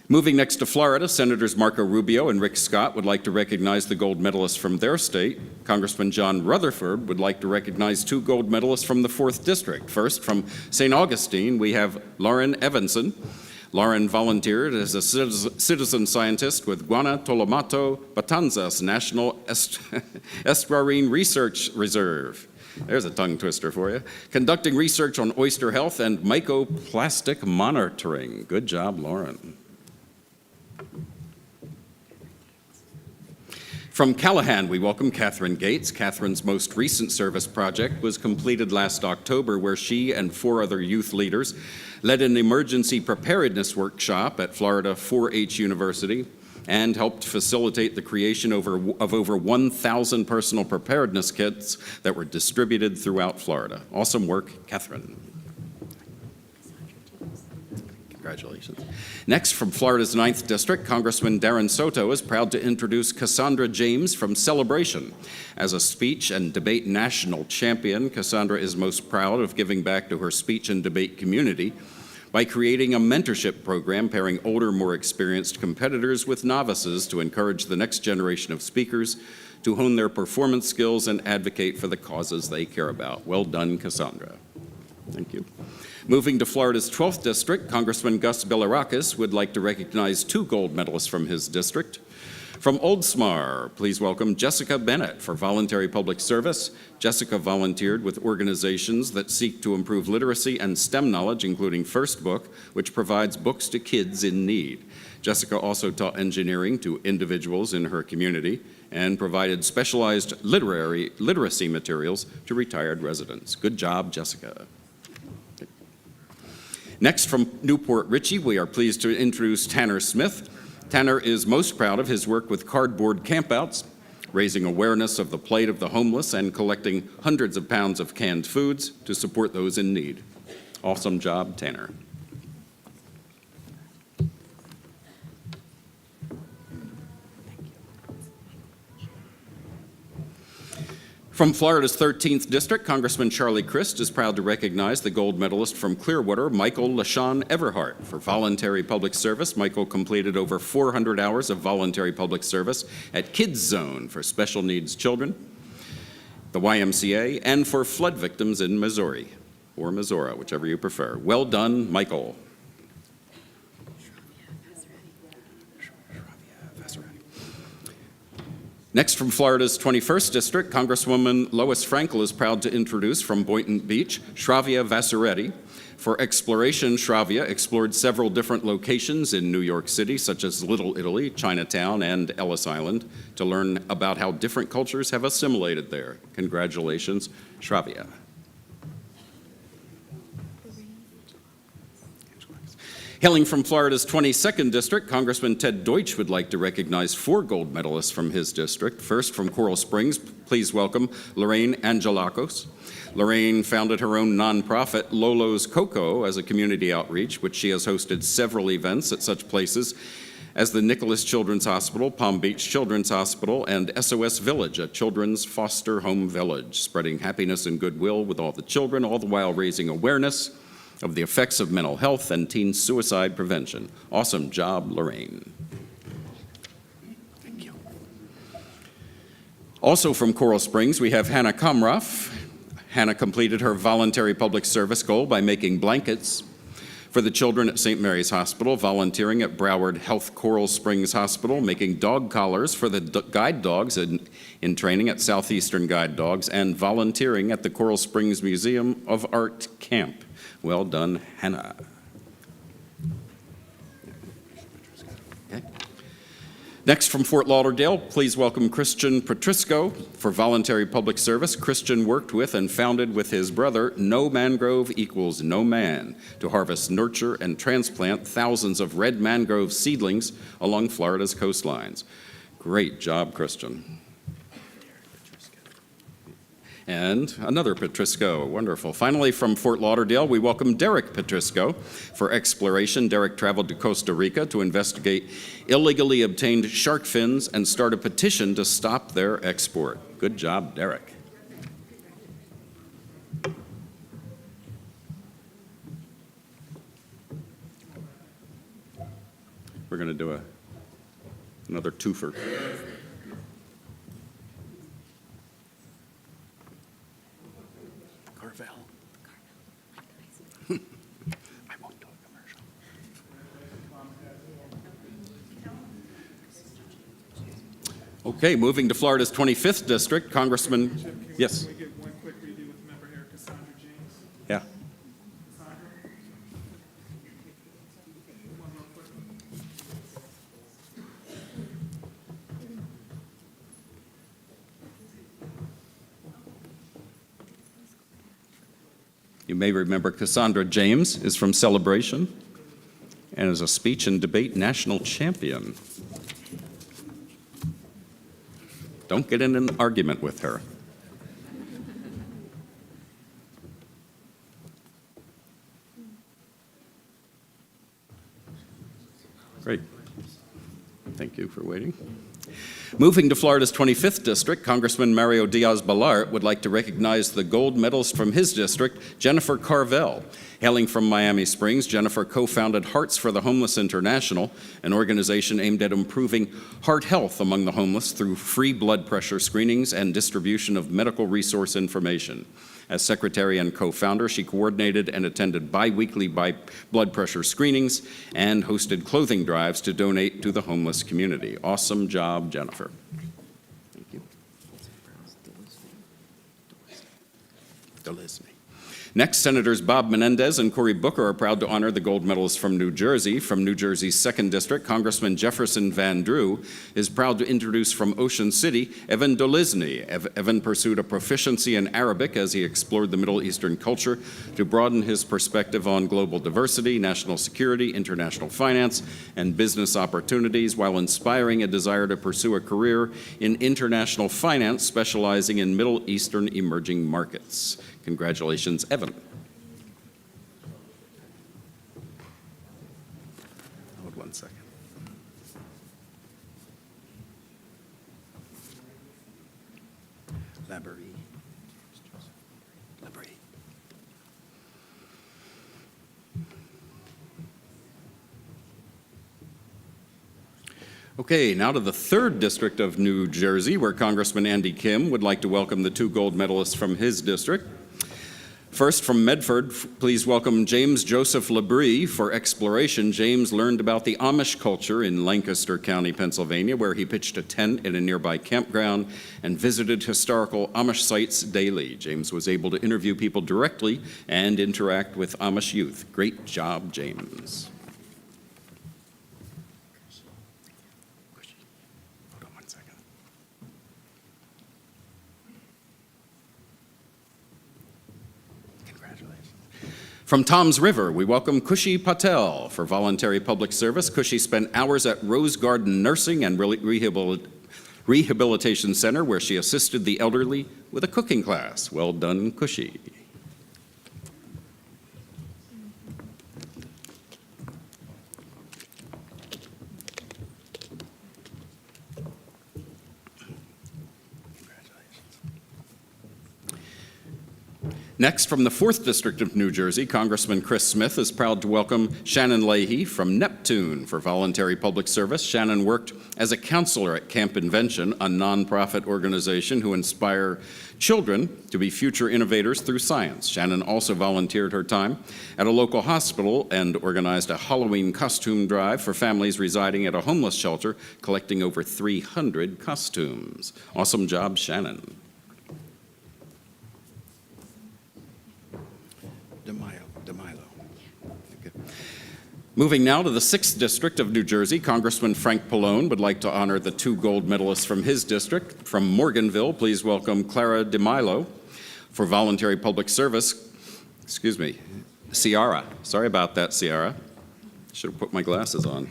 Moving next to Florida, Senators Marco Rubio and Rick Scott would like to recognize the gold medalists from their state. Congressman John Rutherford would like to recognize 2 gold medalists from the 4th District. First, from St. Augustine, we have Lauren Evanson. Lauren volunteered as a citizen scientist with Guanatolomato Batanzas National Estuarine Research Reserve. There's a tongue twister for you. Conducting research on oyster health and mycoplastic monitoring. Good job, Lauren. From Callahan, we welcome Catherine Gates. Catherine's most recent service project was completed last October, where she and 4 other youth leaders led an emergency preparedness workshop at Florida 4-H University and helped facilitate the creation of over 1,000 personal preparedness kits that were distributed throughout Florida. Awesome work, Catherine. Congratulations. Next, from Florida's 9th District, Congressman Darren Soto is proud to introduce Cassandra James from Celebration. As a speech and debate national champion, Cassandra is most proud of giving back to her speech and debate community by creating a mentorship program pairing older, more experienced competitors with novices to encourage the next generation of speakers to hone their performance skills and advocate for the causes they care about. Well done, Cassandra. Thank you. Moving to Florida's 12th District, Congressman Gus Bilirakis would like to recognize 2 gold medalists from his district. From Oldsmar, please welcome Jessica Bennett for voluntary public service. Jessica volunteered with organizations that seek to improve literacy and STEM knowledge, including First Book, which provides books to kids in need. Jessica also taught engineering to individuals in her community and provided specialized literacy materials to retired residents. Good job, Jessica. Next, from Newport Richey, we are pleased to introduce Tanner Smith. Tanner is most proud of his work with cardboard campouts, raising awareness of the plight of the homeless and collecting hundreds of pounds of canned foods to support those in need. Awesome job, Tanner. From Florida's 13th District, Congressman Charlie Crist is proud to recognize the gold medalist from Clearwater, Michael LaShawn Everhart. For voluntary public service, Michael completed over 400 hours of voluntary public service at Kids Zone for special needs children, the YMCA, and for flood victims in Missouri, or Missouri, whichever you prefer. Well done, Michael. Next, from Florida's 21st District, Congresswoman Lois Frankel is proud to introduce from Boynton Beach, Shravya Vasuretti. For exploration, Shravya explored several different locations in New York City, such as Little Italy, Chinatown, and Ellis Island, to learn about how different cultures have assimilated there. Congratulations, Shravya. Hailing from Florida's 22nd District, Congressman Ted Deutsch would like to recognize 4 gold medalists from his district. First, from Coral Springs, please welcome Lorraine Angelakos. Lorraine founded her own nonprofit, Lolo's Cocoa, as a community outreach, which she has hosted several events at such places as the Nicholas Children's Hospital, Palm Beach Children's Hospital, and SOS Village, a children's foster home village, spreading happiness and goodwill with all the children, all the while raising awareness of the effects of mental health and teen suicide prevention. Awesome job, Lorraine. Thank you. Also from Coral Springs, we have Hannah Komroff. Hannah completed her voluntary public service goal by making blankets for the children at St. Mary's Hospital, volunteering at Broward Health Coral Springs Hospital, making dog collars for the guide dogs in training at Southeastern Guide Dogs, and volunteering at the Coral Springs Museum of Art Camp. Well done, Hannah. Okay. Next, from Fort Lauderdale, please welcome Christian Petrisco for voluntary public service. Christian worked with and founded with his brother No Mangrove Equals No Man to harvest, nurture, and transplant thousands of red mangrove seedlings along Florida's coastlines. Great job, Christian. And another Petrisco, wonderful. Finally, from Fort Lauderdale, we welcome Derek Petrisco for exploration. Derek traveled to Costa Rica to investigate illegally obtained shark fins and start a petition to stop their export. Good job, Derek. We're going to do another twofer. I won't do a commercial. Okay, moving to Florida's 25th District, Congressman, yes. Can we get one quick review with member here, Cassandra James? Yeah. Cassandra? One real quick. You may remember Cassandra James is from Celebration and is a speech and debate national champion. Don't get in an argument with her. Great. Thank you for waiting. Moving to Florida's 25th District, Congressman Mario Diaz-Balart would like to recognize the gold medalist from his district, Jennifer Carvel. Hailing from Miami Springs, Jennifer co-founded Hearts for the Homeless International, an organization aimed at improving heart health among the homeless through free blood pressure screenings and distribution of medical resource information. As secretary and co-founder, she coordinated and attended bi-weekly blood pressure screenings and hosted clothing drives to donate to the homeless community. Awesome job, Jennifer. Thank you. Delisney. Next, Senators Bob Menendez and Cory Booker are proud to honor the gold medalist from New Jersey. From New Jersey's 2nd District, Congressman Jefferson Van Drew is proud to introduce from Ocean City, Evan Delisney. Evan pursued a proficiency in Arabic as he explored the Middle Eastern culture to broaden his perspective on global diversity, national security, international finance, and business opportunities, while inspiring a desire to pursue a career in international finance, specializing in Middle Eastern emerging markets. Congratulations, Evan. Hold 1 second. Labrie. Okay, now to the 3rd District of New Jersey, where Congressman Andy Kim would like to welcome the 2 gold medalists from his district. First, from Medford, please welcome James Joseph Labrie for exploration. James learned about the Amish culture in Lancaster County, Pennsylvania, where he pitched a tent in a nearby campground and visited historical Amish sites daily. James was able to interview people directly and interact with Amish youth. Great job, James. Hold on 1 second. From Tom's River, we welcome Kushi Patel for voluntary public service. Kushi spent hours at Rose Garden Nursing and Rehabilitation Center, where she assisted the elderly with a cooking class. Well done, Kushi. Next, from the 4th District of New Jersey, Congressman Chris Smith is proud to welcome Shannon Leahy from Neptune for voluntary public service. Shannon worked as a counselor at Camp Invention, a nonprofit organization who inspire children to be future innovators through science. Shannon also volunteered her time at a local hospital and organized a Halloween costume drive for families residing at a homeless shelter, collecting over 300 costumes. Awesome job, Shannon. Moving now to the 6th District of New Jersey, Congressman Frank Pallone would like to honor the 2 gold medalists from his district. From Morganville, please welcome Clara DeMilo for voluntary public service. Excuse me, Ciara. Sorry about that, Ciara. Should have put my glasses on.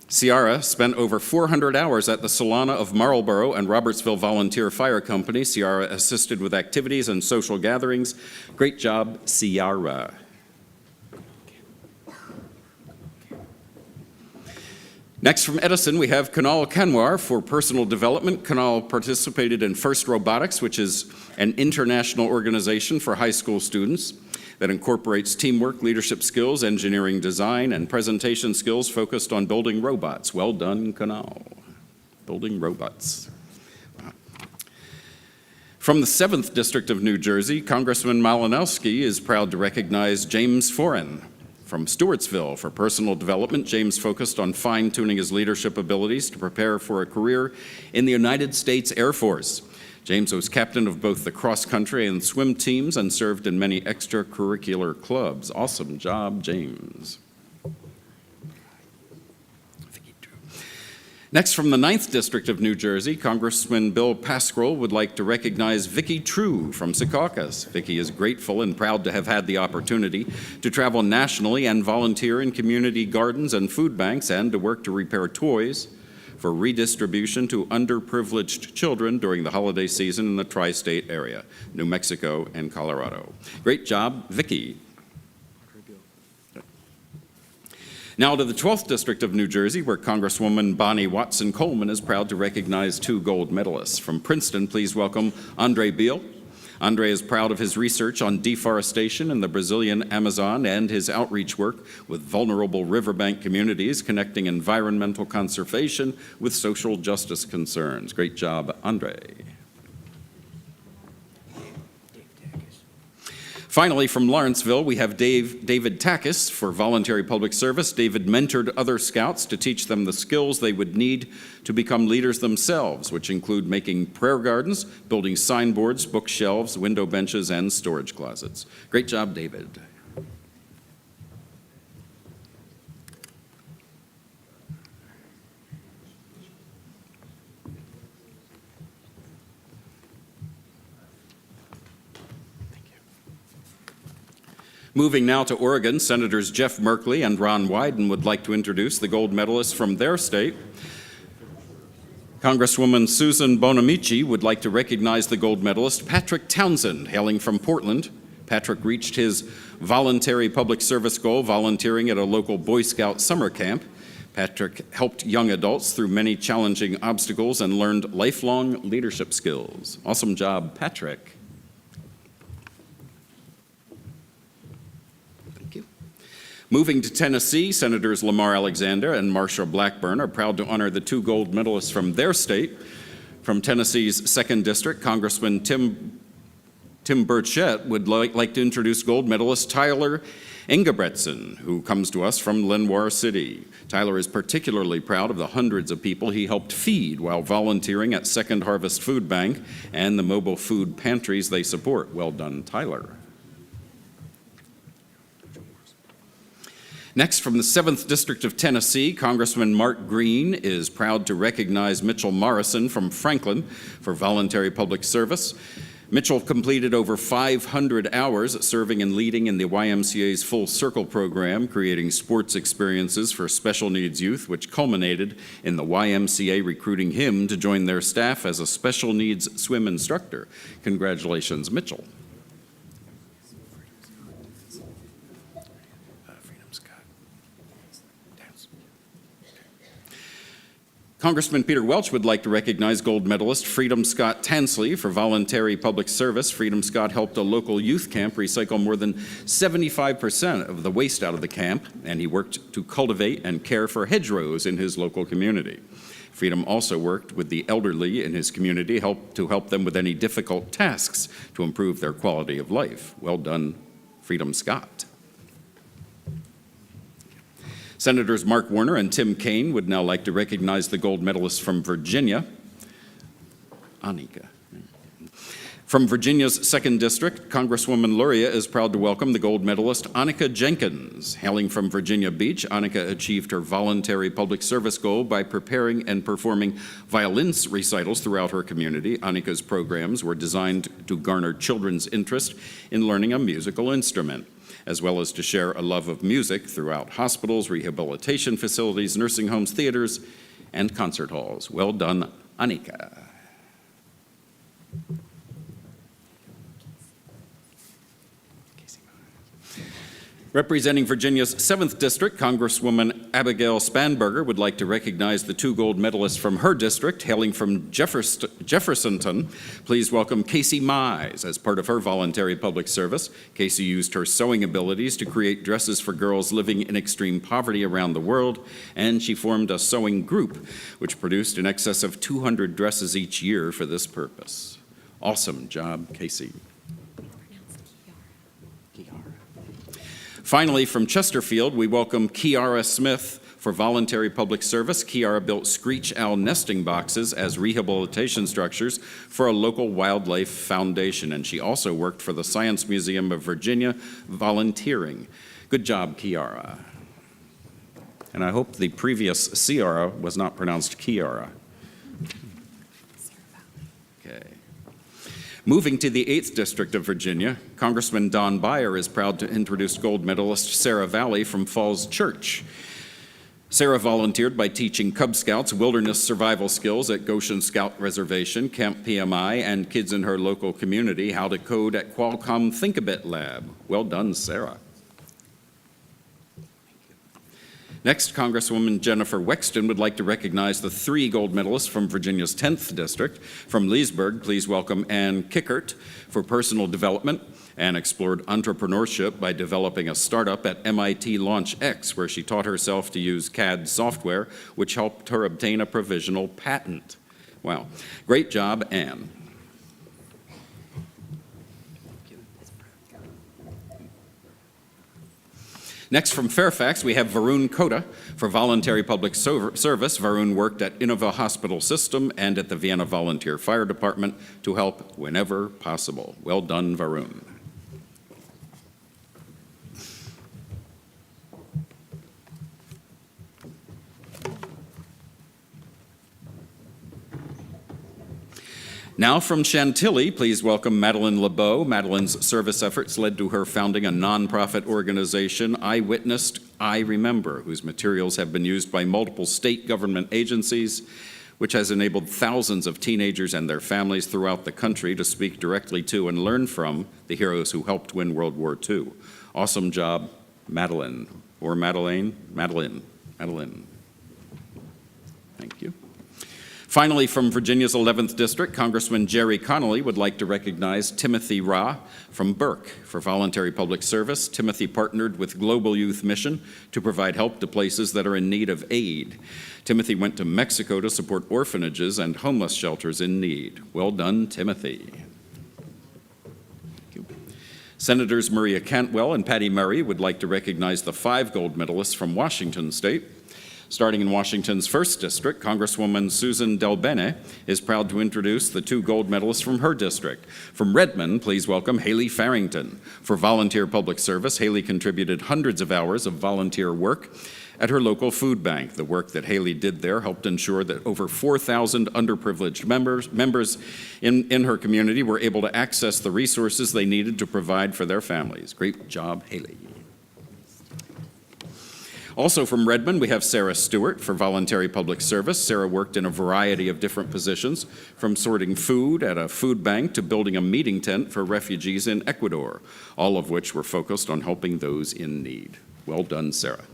Ciara spent over 400 hours at the Solana of Marlborough and Robertsville Volunteer Fire Company. Ciara assisted with activities and social gatherings. Great job, Ciara. Next, from Edison, we have Kunal Kanwar for personal development. Kunal participated in FIRST Robotics, which is an international organization for high school students that incorporates teamwork, leadership skills, engineering design, and presentation skills focused on building robots. Well done, Kunal. Building robots. Wow. From the 7th District of New Jersey, Congressman Malinowski is proud to recognize James Foran from Stewartsville for personal development. James focused on fine-tuning his leadership abilities to prepare for a career in the United States Air Force. James was captain of both the cross-country and swim teams and served in many extracurricular clubs. Awesome job, James. Next, from the 9th District of New Jersey, Congressman Bill Pascrell would like to recognize Vicki True from Secaucus. Vicki is grateful and proud to have had the opportunity to travel nationally and volunteer in community gardens and food banks and to work to repair toys for redistribution to underprivileged children during the holiday season in the tri-state area, New Mexico and Colorado. Great job, Vicki. Now to the 12th District of New Jersey, where Congresswoman Bonnie Watson Coleman is proud to recognize 2 gold medalists. From Princeton, please welcome Andre Beal. Andre is proud of his research on deforestation in the Brazilian Amazon and his outreach work with vulnerable riverbank communities, connecting environmental conservation with social justice concerns. Great job, Andre. Finally, from Lawrenceville, we have David Takis for voluntary public service. David mentored other scouts to teach them the skills they would need to become leaders themselves, which include making prayer gardens, building signboards, bookshelves, window benches, and storage closets. Great job, David. Moving now to Oregon, Senators Jeff Merkley and Ron Wyden would like to introduce the gold medalists from their state. Congresswoman Susan Bonamici would like to recognize the gold medalist Patrick Townsend, hailing from Portland. Patrick reached his voluntary public service goal volunteering at a local Boy Scout summer camp. Patrick helped young adults through many challenging obstacles and learned lifelong leadership skills. Awesome job, Patrick. Moving to Tennessee, Senators Lamar Alexander and Marsha Blackburn are proud to honor the 2 gold medalists from their state. From Tennessee's 2nd District, Congressman Tim Burchett would like to introduce gold medalist Tyler Engebretson, who comes to us from Lenoir City. Tyler is particularly proud of the hundreds of people he helped feed while volunteering at Second Harvest Food Bank and the mobile food pantries they support. Well done, Tyler. Next, from the 7th District of Tennessee, Congressman Mark Green is proud to recognize Mitchell Morrison from Franklin for voluntary public service. Mitchell completed over 500 hours serving and leading in the YMCA's Full Circle program, creating sports experiences for special needs youth, which culminated in the YMCA recruiting him to join their staff as a special needs swim instructor. Congratulations, Mitchell. Congressman Peter Welch would like to recognize gold medalist Freedom Scott Tansley for voluntary public service. Freedom Scott helped a local youth camp recycle more than 75% of the waste out of the camp, and he worked to cultivate and care for hedgerows in his local community. Freedom also worked with the elderly in his community to help them with any difficult tasks to improve their quality of life. Well done, Freedom Scott. Senators Mark Warner and Tim Kaine would now like to recognize the gold medalist from Virginia, Anika. From Virginia's 2nd District, Congresswoman Luria is proud to welcome the gold medalist Anika Jenkins. Hailing from Virginia Beach, Anika achieved her voluntary public service goal by preparing and performing violin recitals throughout her community. Anika's programs were designed to garner children's interest in learning a musical instrument, as well as to share a love of music throughout hospitals, rehabilitation facilities, nursing homes, theaters, and concert halls. Well done, Anika. Representing Virginia's 7th District, Congresswoman Abigail Spanberger would like to recognize the 2 gold medalists from her district. Hailing from Jeffersonton, please welcome Casey Mize. As part of her voluntary public service, Casey used her sewing abilities to create dresses for girls living in extreme poverty around the world, and she formed a sewing group, which produced in excess of 200 dresses each year for this purpose. Awesome job, Casey. Finally, from Chesterfield, we welcome Kiara Smith for voluntary public service. Kiara built screech owl nesting boxes as rehabilitation structures for a local wildlife foundation, and she also worked for the Science Museum of Virginia volunteering. Good job, Kiara. And I hope the previous Ciara was not pronounced Kiara. Okay. Moving to the 8th District of Virginia, Congressman Don Beyer is proud to introduce gold medalist Sarah Valley from Falls Church. Sarah volunteered by teaching Cub Scouts wilderness survival skills at Goshen Scout Reservation, Camp PMI, and kids in her local community how to code at Qualcomm Think-A-Bit Lab. Well done, Sarah. Next, Congresswoman Jennifer Wexton would like to recognize the 3 gold medalists from Virginia's 10th District. From Leesburg, please welcome Ann Kickert for personal development. Ann explored entrepreneurship by developing a startup at MIT Launch X, where she taught herself to use CAD software, which helped her obtain a provisional patent. Wow. Great job, Ann. Next, from Fairfax, we have Varun Kota for voluntary public service. Varun worked at Innova Hospital System and at the Vienna Volunteer Fire Department to help whenever possible. Well done, Varun. Now from Chantilly, please welcome Madeline LeBeau. Madeline's service efforts led to her founding a nonprofit organization, I Witnessed, I Remember, whose materials have been used by multiple state government agencies, which has enabled thousands of teenagers and their families throughout the country to speak directly to and learn from the heroes who helped win World War II. Awesome job, Madeline. Or Madeleine? Madeline. Madeline. Thank you. Finally, from Virginia's 11th District, Congressman Jerry Connolly would like to recognize Timothy Ra from Burke for voluntary public service. Timothy partnered with Global Youth Mission to provide help to places that are in need of aid. Timothy went to Mexico to support orphanages and homeless shelters in need. Well done, Timothy. Thank you. Senators Maria Cantwell and Patty Murray would like to recognize the 5 gold medalists from Washington State. Starting in Washington's 1st District, Congresswoman Susan Delbene is proud to introduce the 2 gold medalists from her district. From Redmond, please welcome Haley Farrington. For volunteer public service, Haley contributed hundreds of hours of volunteer work at her local food bank. The work that Haley did there helped ensure that over 4,000 underprivileged members in her community were able to access the resources they needed to provide for their families. Great job, Haley. Also from Redmond, we have Sarah Stewart for voluntary public service. Sarah worked in a variety of different positions, from sorting food at a food bank to building a meeting tent for refugees in Ecuador, all of which were focused on helping those in need. Well done, Sarah.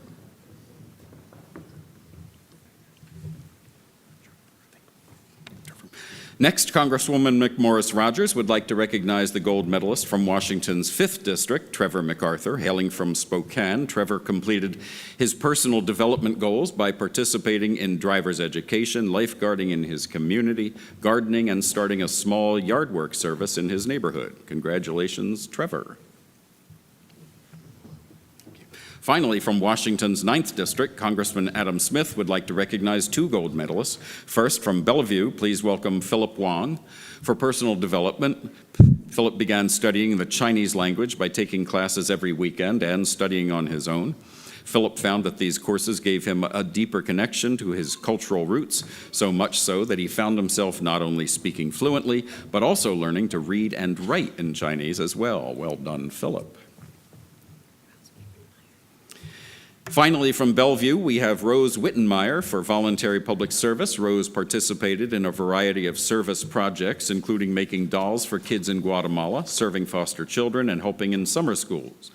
Next, Congresswoman McMorris Rogers would like to recognize the gold medalist from Washington's 5th District, Trevor MacArthur. Hailing from Spokane, Trevor completed his personal development goals by participating in driver's education, lifeguarding in his community, gardening, and starting a small yard work service in his neighborhood. Congratulations, Trevor. Finally, from Washington's 9th District, Congressman Adam Smith would like to recognize 2 gold medalists. First, from Bellevue, please welcome Philip Wong. For personal development, Philip began studying the Chinese language by taking classes every weekend and studying on his own. Philip found that these courses gave him a deeper connection to his cultural roots, so much so that he found himself not only speaking fluently, but also learning to read and write in Chinese as well. Well done, Philip. Finally, from Bellevue, we have Rose Wittenmeyer for voluntary public service. Rose participated in a variety of service projects, including making dolls for kids in Guatemala, serving foster children, and helping in summer schools.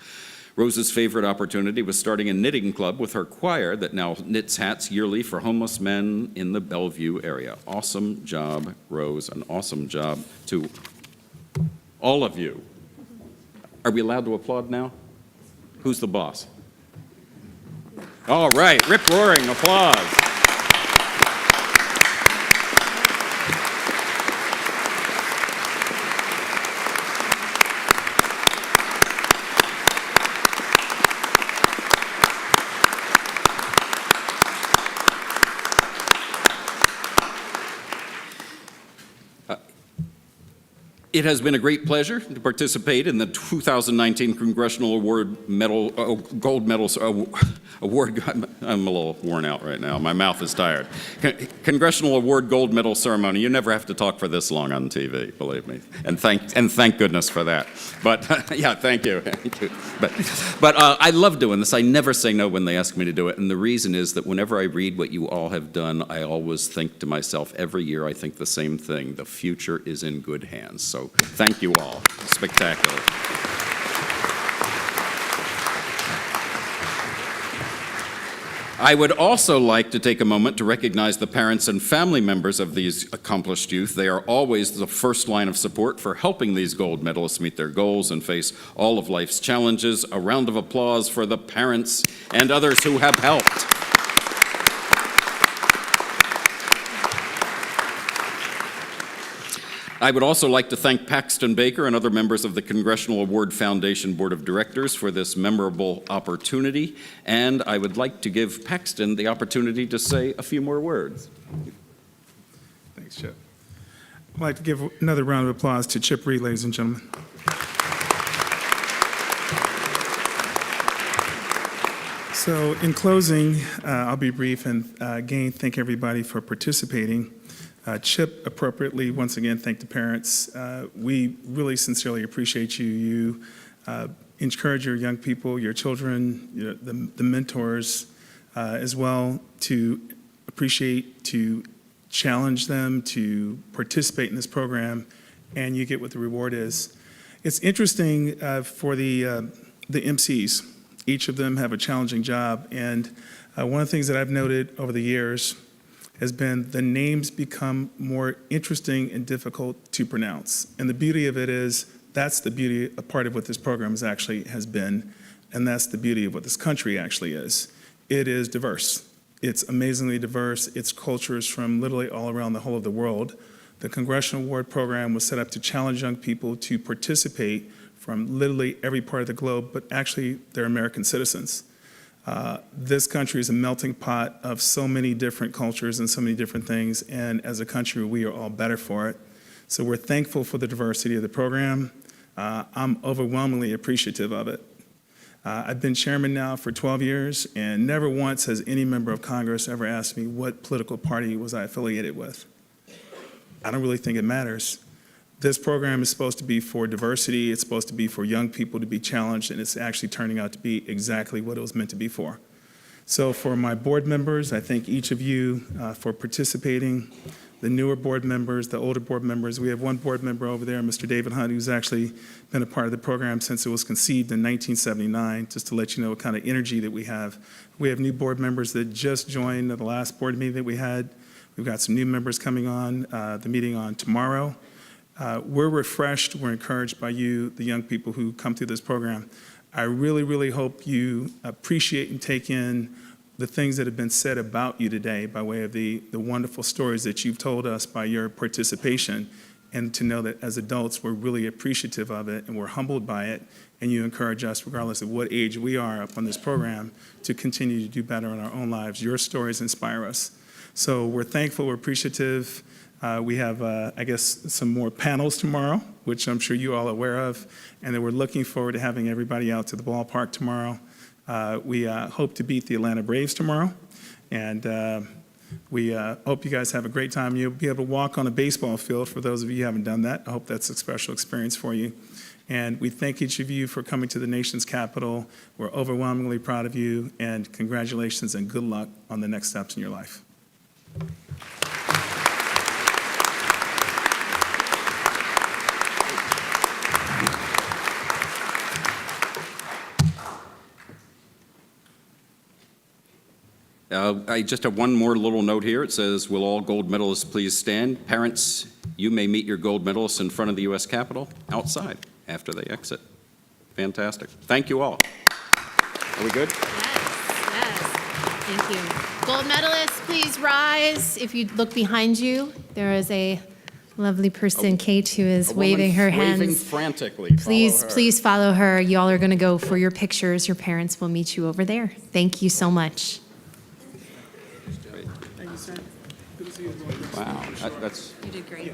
Rose's favorite opportunity was starting a knitting club with her choir that now knits hats yearly for homeless men in the Bellevue area. Awesome job, Rose. An awesome job to all of you. Are we allowed to applaud now? Who's the boss? All right, rip-roaring applause. It has been a great pleasure to participate in the 2019 Congressional Award Gold Medal Award. I'm a little worn out right now. My mouth is tired. Congressional Award Gold Medal Ceremony. You never have to talk for this long on TV, believe me. And thank goodness for that. But yeah, thank you. But I love doing this. I never say no when they ask me to do it. And the reason is that whenever I read what you all have done, I always think to myself, every year I think the same thing. The future is in good hands. So thank you all. Spectacular. I would also like to take a moment to recognize the parents and family members of these accomplished youth. They are always the first line of support for helping these gold medalists meet their goals and face all of life's challenges. A round of applause for the parents and others who have helped. I would also like to thank Paxton Baker and other members of the Congressional Award Foundation Board of Directors for this memorable opportunity, and I would like to give Paxton the opportunity to say a few more words. Thanks, Chip. I'd like to give another round of applause to Chip Reed, ladies and gentlemen. So in closing, I'll be brief and again, thank everybody for participating. Chip appropriately, once again, thank the parents. We really sincerely appreciate you. You encourage your young people, your children, the mentors as well, to appreciate, to challenge them, to participate in this program, and you get what the reward is. It's interesting for the MCs. Each of them have a challenging job, and one of the things that I've noted over the years has been the names become more interesting and difficult to pronounce. And the beauty of it is, that's the beauty, a part of what this program has been, and that's the beauty of what this country actually is. It is diverse. It's amazingly diverse. It's cultures from literally all around the whole of the world. The Congressional Award Program was set up to challenge young people to participate from literally every part of the globe, but actually they're American citizens. This country is a melting pot of so many different cultures and so many different things, and as a country, we are all better for it. So we're thankful for the diversity of the program. I'm overwhelmingly appreciative of it. I've been chairman now for 12 years, and never once has any member of Congress ever asked me what political party was I affiliated with. I don't really think it matters. This program is supposed to be for diversity. It's supposed to be for young people to be challenged, and it's actually turning out to be exactly what it was meant to be for. So for my board members, I thank each of you for participating. The newer board members, the older board members. We have one board member over there, Mr. David Hunt, who's actually been a part of the program since it was conceived in 1979, just to let you know what kind of energy that we have. We have new board members that just joined the last board meeting that we had. We've got some new members coming on the meeting on tomorrow. We're refreshed, we're encouraged by you, the young people who come through this program. I really, really hope you appreciate and take in the things that have been said about you today by way of the wonderful stories that you've told us by your participation, and to know that as adults, we're really appreciative of it and we're humbled by it, and you encourage us, regardless of what age we are up on this program, to continue to do better in our own lives. Your stories inspire us. So we're thankful, we're appreciative. We have, I guess, some more panels tomorrow, which I'm sure you all are aware of, and then we're looking forward to having everybody out to the ballpark tomorrow. We hope to beat the Atlanta Braves tomorrow, and we hope you guys have a great time. You'll be able to walk on a baseball field for those of you who haven't done that. I hope that's a special experience for you. And we thank each of you for coming to the nation's capital. We're overwhelmingly proud of you, and congratulations and good luck on the next steps in your life. I just have one more little note here. It says, will all gold medalists please stand? Parents, you may meet your gold medalists in front of the U.S. Capitol outside after they exit. Fantastic. Thank you all. Are we good? Yes. Thank you. Gold medalists, please rise. If you look behind you, there is a lovely person, Kate, who is A woman waving her Waving hands. frantically. Please, Follow her. please follow her. Y'all are going to go for your pictures. Your parents will meet you over there. Thank you so much. Wow, that's You did great.